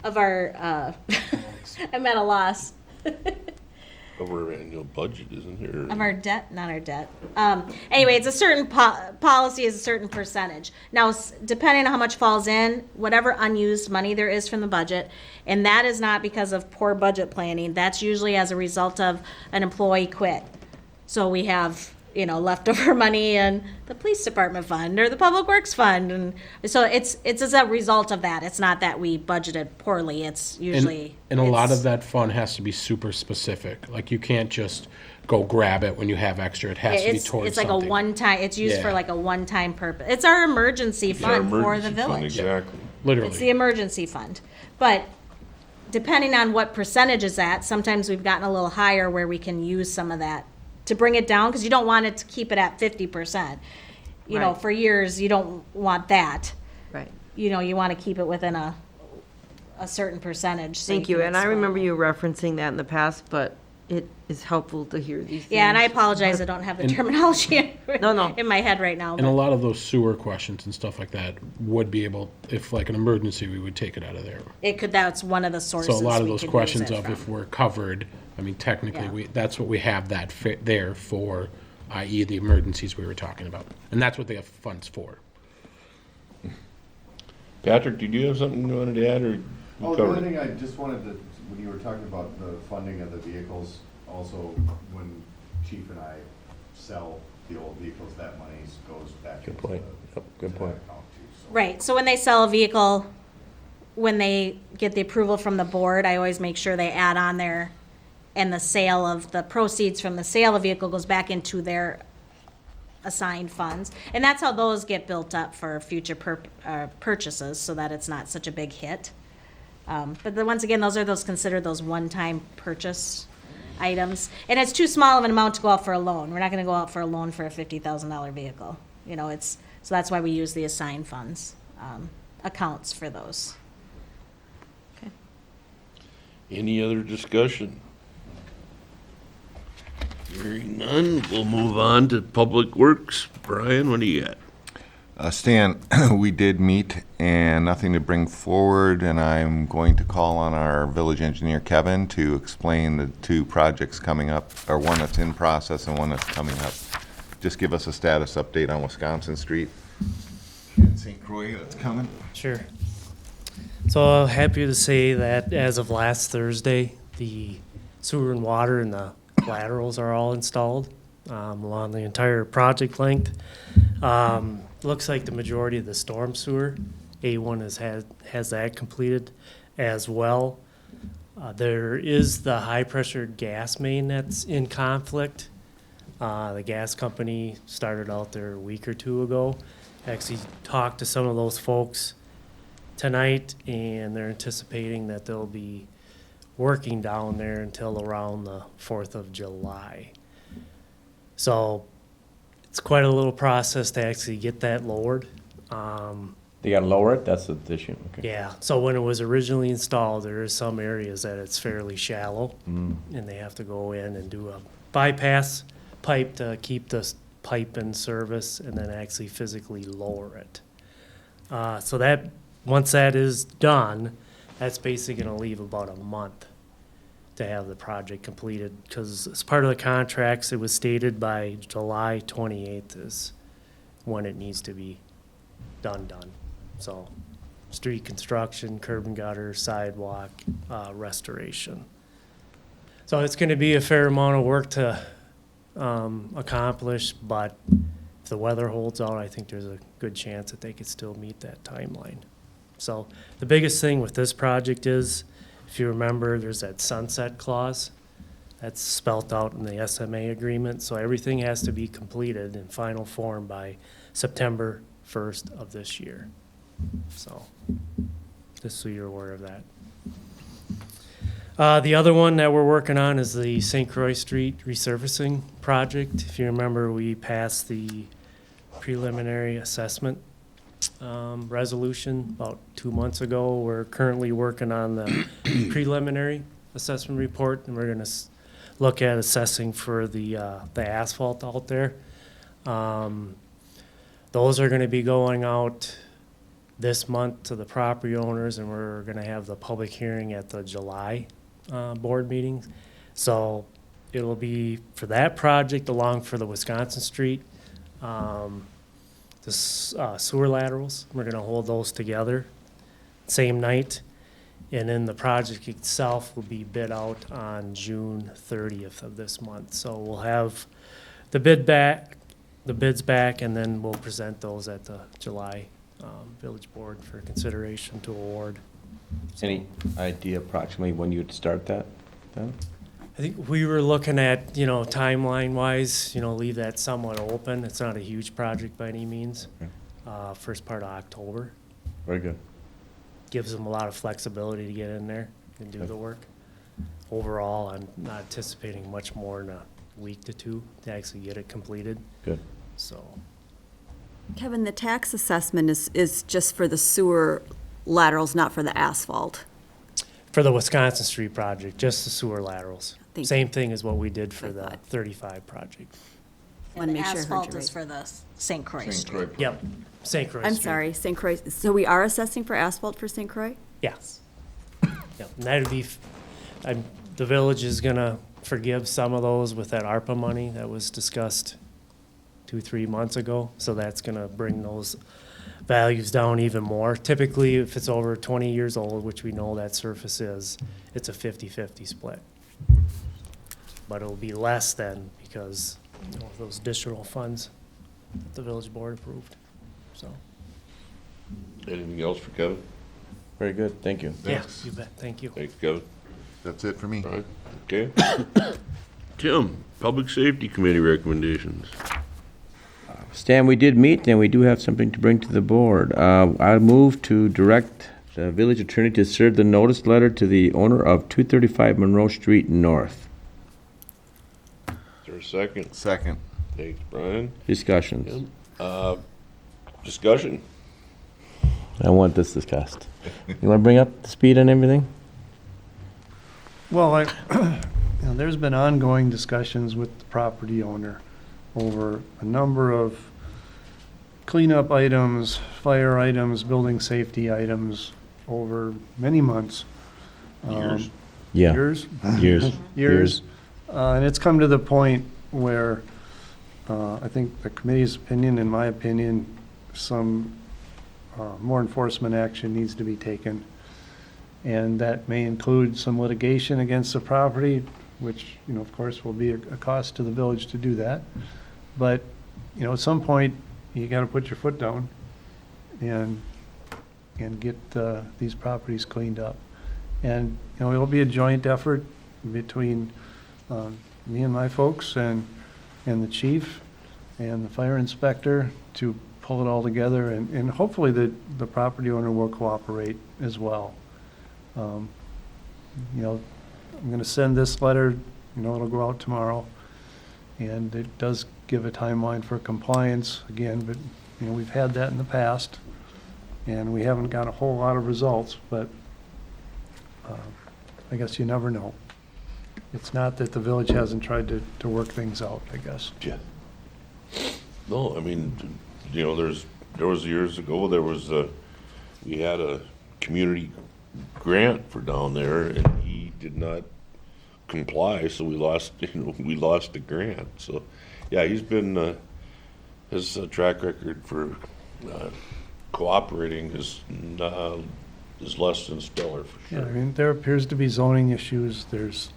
Of our, I'm at a loss. Of our annual budget, isn't here? Of our debt, not our debt. Anyway, it's a certain policy is a certain percentage. Now, depending on how much falls in, whatever unused money there is from the budget, and that is not because of poor budget planning, that's usually as a result of an employee quit. So we have, leftover money in the police department fund or the public works fund, and so it's as a result of that. It's not that we budgeted poorly, it's usually. And a lot it's- of that fund has to be super specific. Like, you can't just go grab it when you have extra. It has to be It's towards like a something. one-time, it's used for Yeah. like a one-time purpose. It's our emergency It's our fund for the emergency fund, village. Exactly. It's the Literally. emergency fund. But depending on what percentage is at, sometimes we've gotten a little higher where we can use some of that to bring it down, because you don't want it to keep it at 50%. Right. For years, you don't want that. Right. You want to keep it within a certain percentage. so Thank you, can and I explain remember it. you referencing that in the past, but it is helpful to hear these things. Yeah, and I apologize, I don't have the terminology No. in my head right now. And a but- lot of those sewer questions and stuff like that would be able, if like an emergency, we would take it out of there. That's one of the sources. So a lot of we those could use questions it of from. if we're covered, I mean, technically, Yeah. that's what we have there for, i.e. the emergencies we were talking about. And that's what they have funds for. Patrick, did you have something you wanted to add, or we Oh, the covered only it? thing I just wanted to, when you were talking about the funding of the vehicles, also when Chief and I sell the old vehicles, that money goes back Good into point. Yep, good to that point. account too, so. Right, so when they sell a vehicle, when they get the approval from the board, I always make sure they add on there, and the sale of, the proceeds from the sale of vehicle goes back into their assigned funds. And that's how those get built up for future purchases, so that it's not such a big hit. But once again, those considered those one-time purchase items. And it's too small of an amount to go out for a loan. We're not gonna go out for a loan for a $50,000 vehicle. So that's why we use the assigned funds, accounts for those. Any other discussion? Hearing none, we'll move on to Public Works. Brian, what do you got? Stan, we did meet and nothing to bring forward, and I'm going to call on our village engineer, Kevin, to explain the two projects coming up, or one that's in process and one that's coming up. Just give us a status update on Wisconsin Street in St. Croix that's coming. Sure. So happy to say that as of last Thursday, the sewer and water and the laterals are all installed along the entire project length. Looks like the majority of the storm sewer, A1 has that completed as well. There is the high-pressure gas main that's in conflict. The gas company started out there a week or two ago. Actually talked to some of those folks tonight, and they're anticipating that they'll be working down there until around the 4th of July. So it's quite a little process to actually get that lowered. They gotta lower it, that's the issue, okay. Yeah, so when it was originally installed, there is some areas that it's fairly shallow, and they have to go in and do a bypass pipe to keep the pipe in service, and then actually physically lower it. So that, once that is done, that's basically gonna leave about a month to have the project completed, because as part of the contracts, it was stated by July 28th is when it needs to be done. So, street construction, curb and gutter, sidewalk, restoration. So it's gonna be a fair amount of work to accomplish, but if the weather holds out, I think there's a good chance that they could still meet that timeline. So the biggest thing with this project is, if you remember, there's that sunset clause that's spelt out in the SMA agreement, so everything has to be completed in final form by September 1st of this year. So, just so you're aware of that. The other one that we're working on is the St. Croix Street resurfacing project. If you remember, we passed the preliminary assessment resolution about 2 months ago. We're currently working on the preliminary assessment report, and we're gonna look at assessing for the asphalt out there. Those are gonna be going out this month to the property owners, and we're gonna have the public hearing at the July board meetings. So it'll be for that project along for the Wisconsin Street, the sewer laterals. We're gonna hold those together same night. And then the project itself will be bid out on June 30th of this month. So we'll have the bids back, and then we'll present those at the July village board for consideration to award. Any idea approximately when you'd start that then? I think we were looking at, timeline-wise, leave that somewhat open. It's not a huge project by any means. Okay. First part of October. Very good. Gives them a lot of flexibility to get in there and do the work. Overall, I'm not anticipating much more than a week to two to actually get it completed. Good. So, Kevin, the tax assessment is just for the sewer laterals, not for the asphalt. for the Wisconsin Street project, just the sewer laterals. Thank Same thing as what we did for I the thought. 35 project. Wanna And the make sure I heard asphalt you is right. for the St. Croix St. Street. Croix. Yep, St. Croix I'm Street. sorry, St. Croix, so we are assessing for asphalt for St. Croix? Yes. Yep, and that'd be, the village is gonna forgive some of those with that ARPA money that was discussed 2-3 months ago. So that's gonna bring those values down even more. Typically, if it's over 20 years old, which we know that surface is, it's a 50-50 split. But it'll be less than because, of those additional funds that the village board approved, so. Anything else for Kevin? Very good, thank you. Yeah, Thanks. you bet, thank you. Thanks, Kevin. That's it for me. All right, okay. Tim, Public Safety Committee recommendations. Stan, we did meet, and we do have something to bring to the board. I move to direct the village attorney to serve the notice letter to the owner of 235 Monroe Street North. Is there a second? Second. Thanks, Brian. Discussions. Discussion? I want this discussed. You want to bring up the speed and everything? Well, there's been ongoing discussions with the property owner over a number of cleanup items, fire items, building safety items over many months. Years. Yeah. Years? Years. Years. And it's come to the point where I think the committee's opinion, in my opinion, some more enforcement action needs to be taken. And that may include some litigation against the property, which, of course, will be a cost to the village to do that. But, at some point, you got to put your foot down and get these properties cleaned up. And, it'll be a joint effort between me and my folks and the chief and the fire inspector to pull it all together, and hopefully the property owner will cooperate as well. I'm going to send this letter, it'll go out tomorrow, and it does give a timeline for compliance again, but, we've had that in the past, and we haven't got a whole lot of results, but I guess you never know. It's not that the village hasn't tried to work things out, I guess. Yeah. No, I mean, there was years ago, we had a community grant for down there, and he did not comply, so we lost the grant. So, yeah, he's been, his track record for cooperating is less than stellar, for Yeah, sure. I mean, there appears to be zoning issues. There's,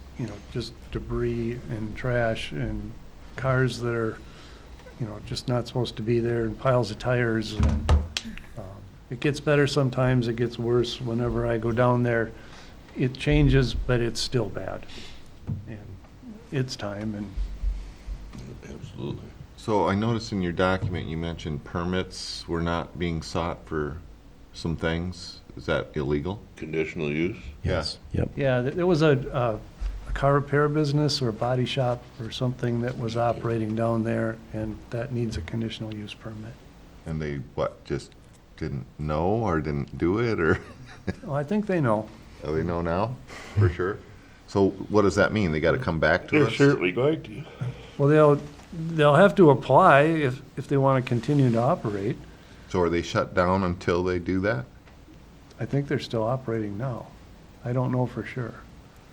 just debris and trash and cars that are, just not supposed to be there, and piles of tires. And it gets better sometimes, it gets worse. Whenever I go down there, it changes, but it's still bad. And it's time, and Absolutely. So I noticed in your document, you mentioned permits were not being sought for some things. Is that illegal? Conditional use? Yes. Yep. yeah, there was a car repair business or a body shop or something that was operating down there, and that needs a conditional use permit. And they, just didn't know or didn't do it, or? Well, I think they know. Oh, they know now, for sure? So what does that mean? They gotta come back to They're us? certainly going to. Well, they'll have to apply if they want to continue to operate. So are they shut down until they do that? I think they're still operating now. I don't know for sure.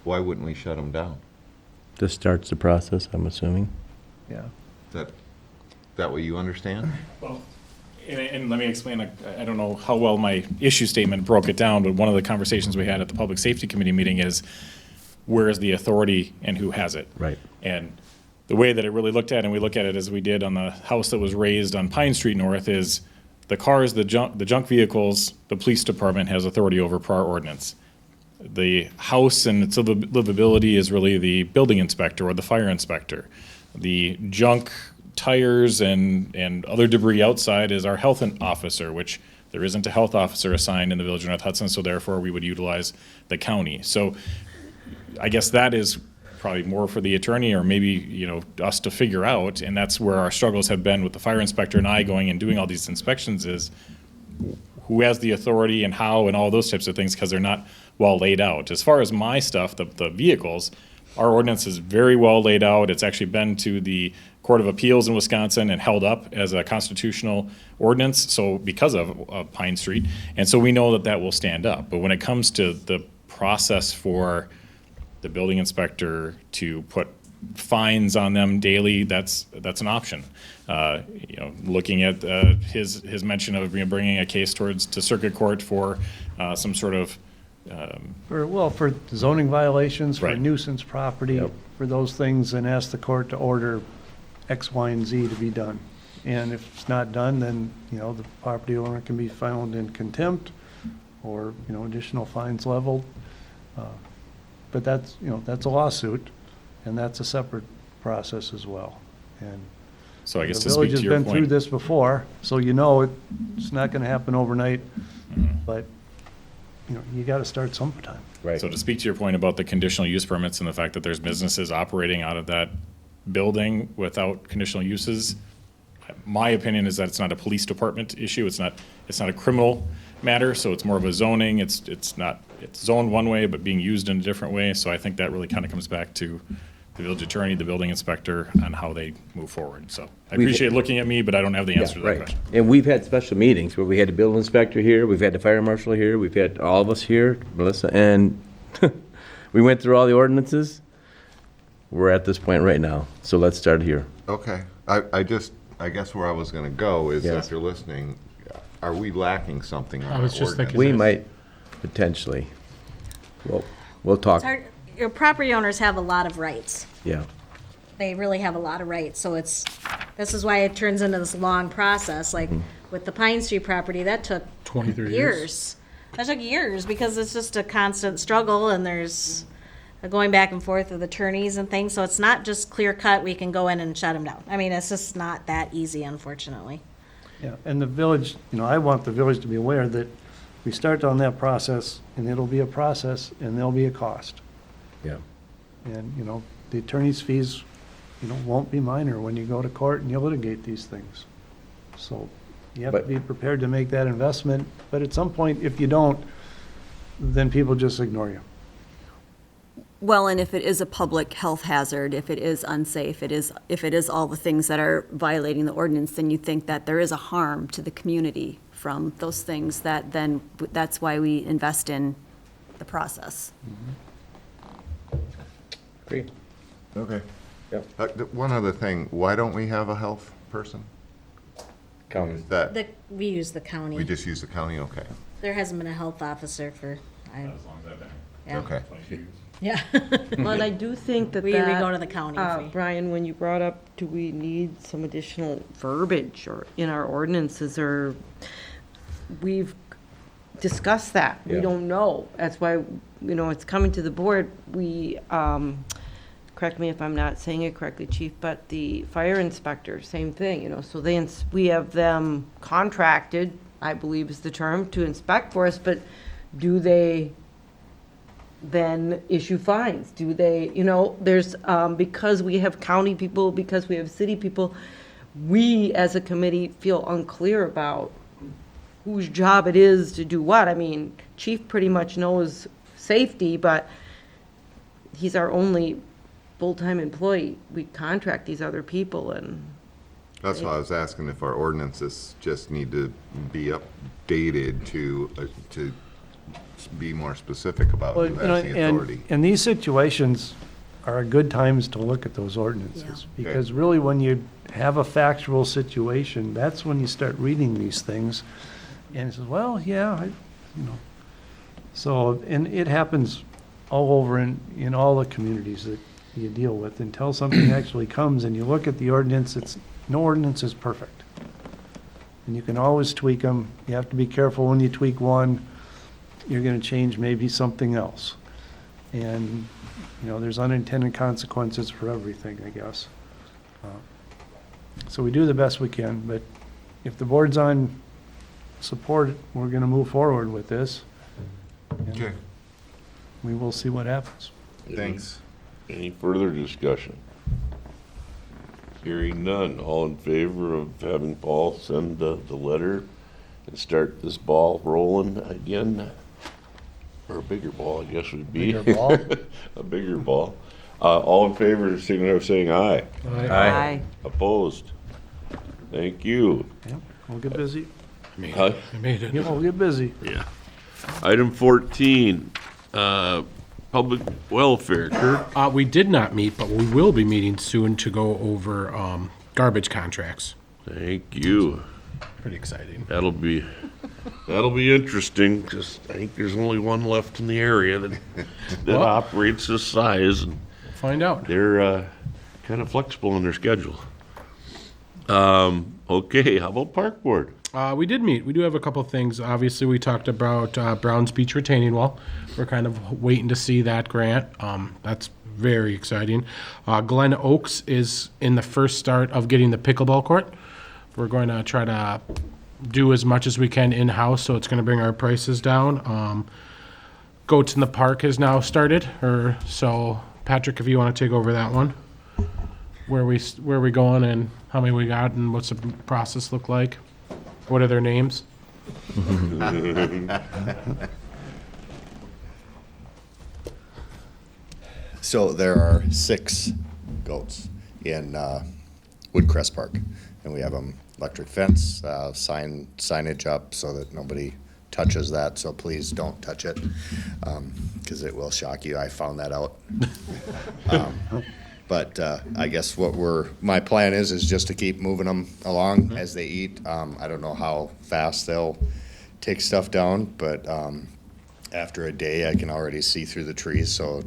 Why wouldn't we shut them down? This starts the process, I'm assuming. Yeah. Is that what you understand? Well, and let me explain, I don't know how well my issue statement broke it down, but one of the conversations we had at the Public Safety Committee meeting is, where is the authority and who has it? Right. And the way that it really looked at, and we look at it as we did on the house that was raised on Pine Street North, is the cars, the junk vehicles, the police department has authority over per our ordinance. The house and its livability is really the building inspector or the fire inspector. The junk tires and other debris outside is our health officer, which there isn't a health officer assigned in the village of North Hudson, so therefore we would utilize the county. So I guess that is probably more for the attorney or maybe, us to figure out, and that's where our struggles have been with the fire inspector and I going and doing all these inspections is who has the authority and how and all those types of things, because they're not well laid out. As far as my stuff, the vehicles, our ordinance is very well laid out. It's actually been to the Court of Appeals in Wisconsin and held up as a constitutional ordinance, so because of Pine Street. And so we know that will stand up. But when it comes to the process for the building inspector to put fines on them daily, that's an option. Looking at his mention of bringing a case to circuit court for some sort of For zoning violations, for Right. nuisance property, for those things, and ask the court to order X, Y, and Z to be done. And if it's not done, then, the property owner can be found in contempt or, additional fines leveled. But that's a lawsuit, and that's a separate process as well. And So I guess the to speak village to has your been through point, this before, so it's not gonna happen overnight, but, you gotta start sometime. Right. so to speak to your point about the conditional use permits and the fact that there's businesses operating out of that building without conditional uses, my opinion is that it's not a police department issue. It's not a criminal matter, so it's more of a zoning. It's zoned one way, but being used in a different way. So I think that really kind of comes back to the village attorney, the building inspector, on how they move forward. So I appreciate looking at me, but I don't have the answer to that Right. question. And we've had special meetings where we had the building inspector here, we've had the fire marshal here, we've had all of us here, Melissa, and we went through all the ordinances. We're at this point right now, so let's start here. Okay, I guess where I was gonna go is, Yes. after listening, are we lacking something on I our was just ordinance? thinking We might, potentially. We'll talk, It's hard, your property owners have a lot of rights. yeah. They really have a lot of rights, so this is why it turns into this long process, like with the Pine Street property, that took 23 years. That took years, because it's just a constant struggle, and there's a going back and forth with attorneys and things, so it's not just clear cut, we can go in and shut them down. I mean, it's just not that easy, unfortunately. Yeah, and the village, I want the village to be aware that we start on that process, and it'll be a process, and there'll be a cost. Yeah. And, the attorney's fees, won't be minor when you go to court and you litigate these things. So you have to But- be prepared to make that investment, but at some point, if you don't, then people just ignore you. Well, and if it is a public health hazard, if it is unsafe, if it is all the things that are violating the ordinance, then you think that there is a harm to the community from those things, that's why we invest in the process. Great. Okay. Yep. One other thing, why don't we have a health person? County. Is that, We use the county. we just use the county, okay, There hasn't been a health officer for, As long as I've been yeah. okay. Yeah. Well, and I do think that We go to the county if we- Brian, when you brought up, do we need some additional verbiage or in our ordinances, or we've discussed that. We Yeah. don't know. That's why, it's coming to the board. We, correct me if I'm not saying it correctly, Chief, but the fire inspector, same thing, so we have them contracted, I believe is the term, to inspect for us, but do they then issue fines? Do they, there's, because we have county people, because we have city people, we as a committee feel unclear about whose job it is to do what. I mean, Chief pretty much knows safety, but he's our only full-time employee. We contract these other people, and That's why I was asking if our ordinances just need to be updated to be more specific about Well, who has the authority. and these situations are good times to look at those ordinances. Yeah. Because really, when you have a factual situation, that's when you start reading these things. And it says, well, yeah, So, and it happens all over in all the communities that you deal with. Until something actually comes and you look at the ordinance, no ordinance is perfect. And you can always tweak them. You have to be careful when you tweak one, you're gonna change maybe something else. And, there's unintended consequences for everything, I guess. So we do the best we can, but if the board's on support, we're gonna move forward with this. And Okay, we will see what happens. thanks. Any further discussion? Hearing none, all in favor of having Paul send the letter and start this ball rolling again? Or a bigger ball, I guess would be. Bigger ball? A bigger ball. All in favor, signify by saying aye. Aye. Opposed? Thank you. Yep, we'll get busy. Huh? I made it. Yeah, we'll get busy. Yeah. Item 14, public welfare. Kirk? We did not meet, but we will be meeting soon to go over garbage contracts. Thank you. Pretty exciting. That'll be interesting, because I think there's only one left in the area that Well- operates this size, and Find out. they're kind of flexible in their schedule. Okay, how about park board? We did meet. We do have a couple of things. Obviously, we talked about Browns Beach retaining wall. We're kind of waiting to see that grant. That's very exciting. Glen Oaks is in the first start of getting the pickleball court. We're going to try to do as much as we can in-house, so it's going to bring our prices down. Goats in the Park has now started, so Patrick, if you want to take over that one. Where we going and how many we got and what's the process look like? What are their names? So there are 6 goats in Woodcrest Park. And we have them electric fence, signage up so that nobody touches that, so please don't touch it, because it will shock you. I found that out. But I guess my plan is just to keep moving them along as they eat. I don't know how fast they'll take stuff down, but after a day, I can already see through the trees, so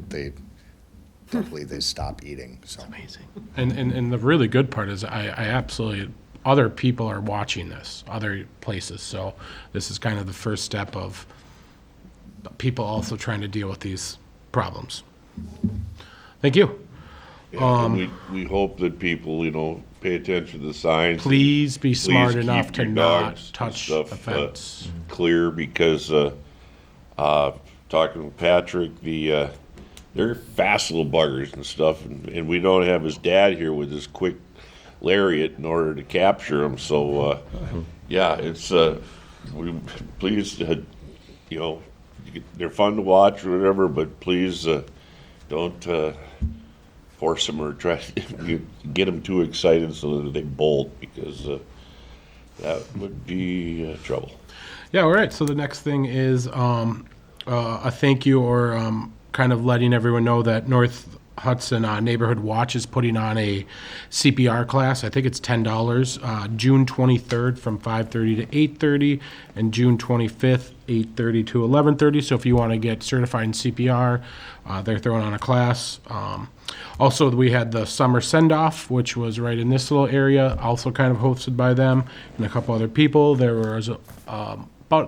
hopefully they stop eating, so. Amazing. And the really good part is I absolutely, other people are watching this, other places, so this is kind of the first step of people also trying to deal with these problems. Thank you. Yeah, and we hope that people, pay attention to the signs. Please be smart Please enough keep to your not dogs and touch stuff, the fence. Clear, because, talking with Patrick, they're fast little buggers and stuff, and we don't have his dad here with his quick lariat in order to capture them, so, yeah, it's, please, they're fun to watch or whatever, but please, don't, force them or try to get them too excited so that they bolt, because that would be trouble. Yeah, all right, so the next thing is a thank you or kind of letting everyone know that North Hudson Neighborhood Watch is putting on a CPR class. I think it's $10, June 23rd from 5:30 to 8:30, and June 25th, 8:30 to 11:30. So if you want to get certified in CPR, they're throwing on a class. Also, we had the summer send-off, which was right in this little area, also kind of hosted by them and a couple other people. There was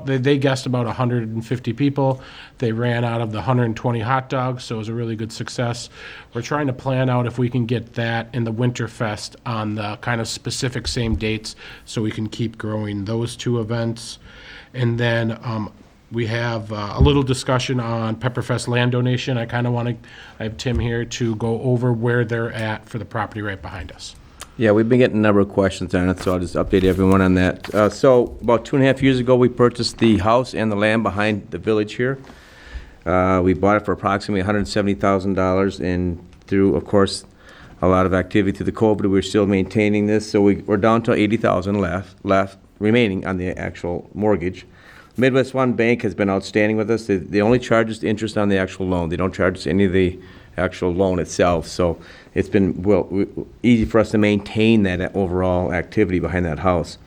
they guessed about 150 people. They ran out of the 120 hot dogs, so it was a really good success. We're trying to plan out if we can get that in the Winterfest on the kind of specific same dates, so we can keep growing those two events. And then we have a little discussion on Pepperfest land donation. I have Tim here to go over where they're at for the property right behind us. Yeah, we've been getting a number of questions on it, so I'll just update everyone on that. So about 2.5 years ago, we purchased the house and the land behind the village here. We bought it for approximately $170,000, and through, of course, a lot of activity through the COVID, we're still maintaining this, so we're down to $80,000 left remaining on the actual mortgage. Midwest One Bank has been outstanding with us. They only charge us the interest on the actual loan. They don't charge us any of the actual loan itself, so it's been easy for us to maintain that overall activity behind that house.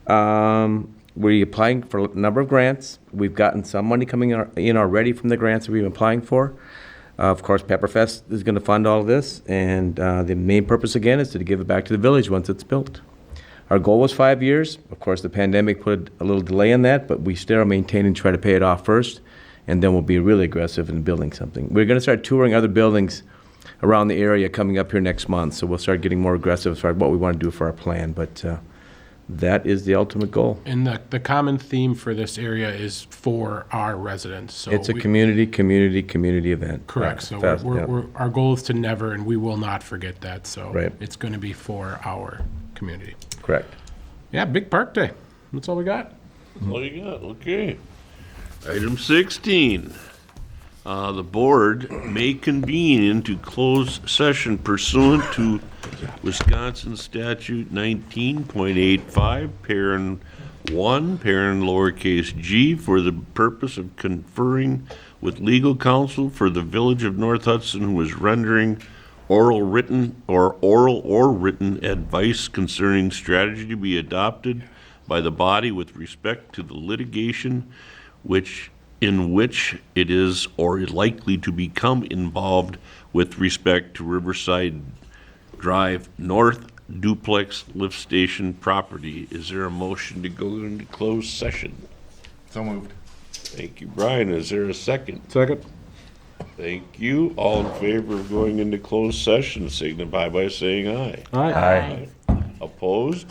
We're applying for a number of grants. We've gotten some money coming in already from the grants that we've been applying for. Of course, Pepperfest is going to fund all of this, and the main purpose, again, is to give it back to the village once it's built. Our goal was 5 years. Of course, the pandemic put a little delay in that, but we still are maintaining to try to pay it off first, and then we'll be really aggressive in building something. We're going to start touring other buildings around the area coming up here next month, so we'll start getting more aggressive as far as what we want to do for our plan, but that is the ultimate goal. And the common theme for this area is for our residents, so. It's a community event. Correct, so Fast, yeah. our goal is to never, and we will not forget that, so. Right. It's going to be for our community. Correct. Yeah, big park day. That's all we got. That's all you got, okay. Item 16. The board may convene into closed session pursuant to Wisconsin Statute 19.85, parent 1, parent lowercase g, for the purpose of conferring with legal counsel for the Village of North Hudson, who is rendering oral or written advice concerning strategy to be adopted by the body with respect to the litigation in which it is or is likely to become involved with respect to Riverside Drive North duplex lift station property. Is there a motion to go into closed session? So moved. Thank you, Brian. Is there a second? Second. Thank you. All in favor of going into closed session, signify by saying aye. Aye. Opposed?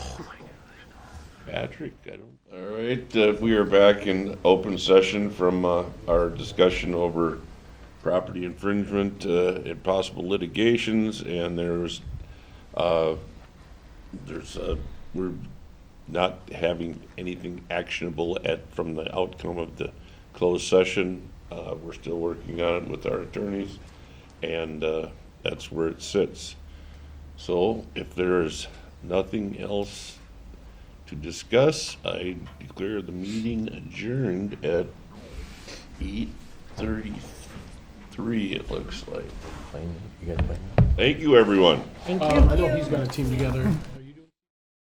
Patrick, I don't. All right, we are back in open session from our discussion over property infringement and possible litigations, and we're not having anything actionable from the outcome of the closed session. We're still working on it with our attorneys, and that's where it sits. So if there is nothing else to discuss, I declare the meeting adjourned at 8:33, it looks like. Thank you, everyone. Thank I know he's got a team together.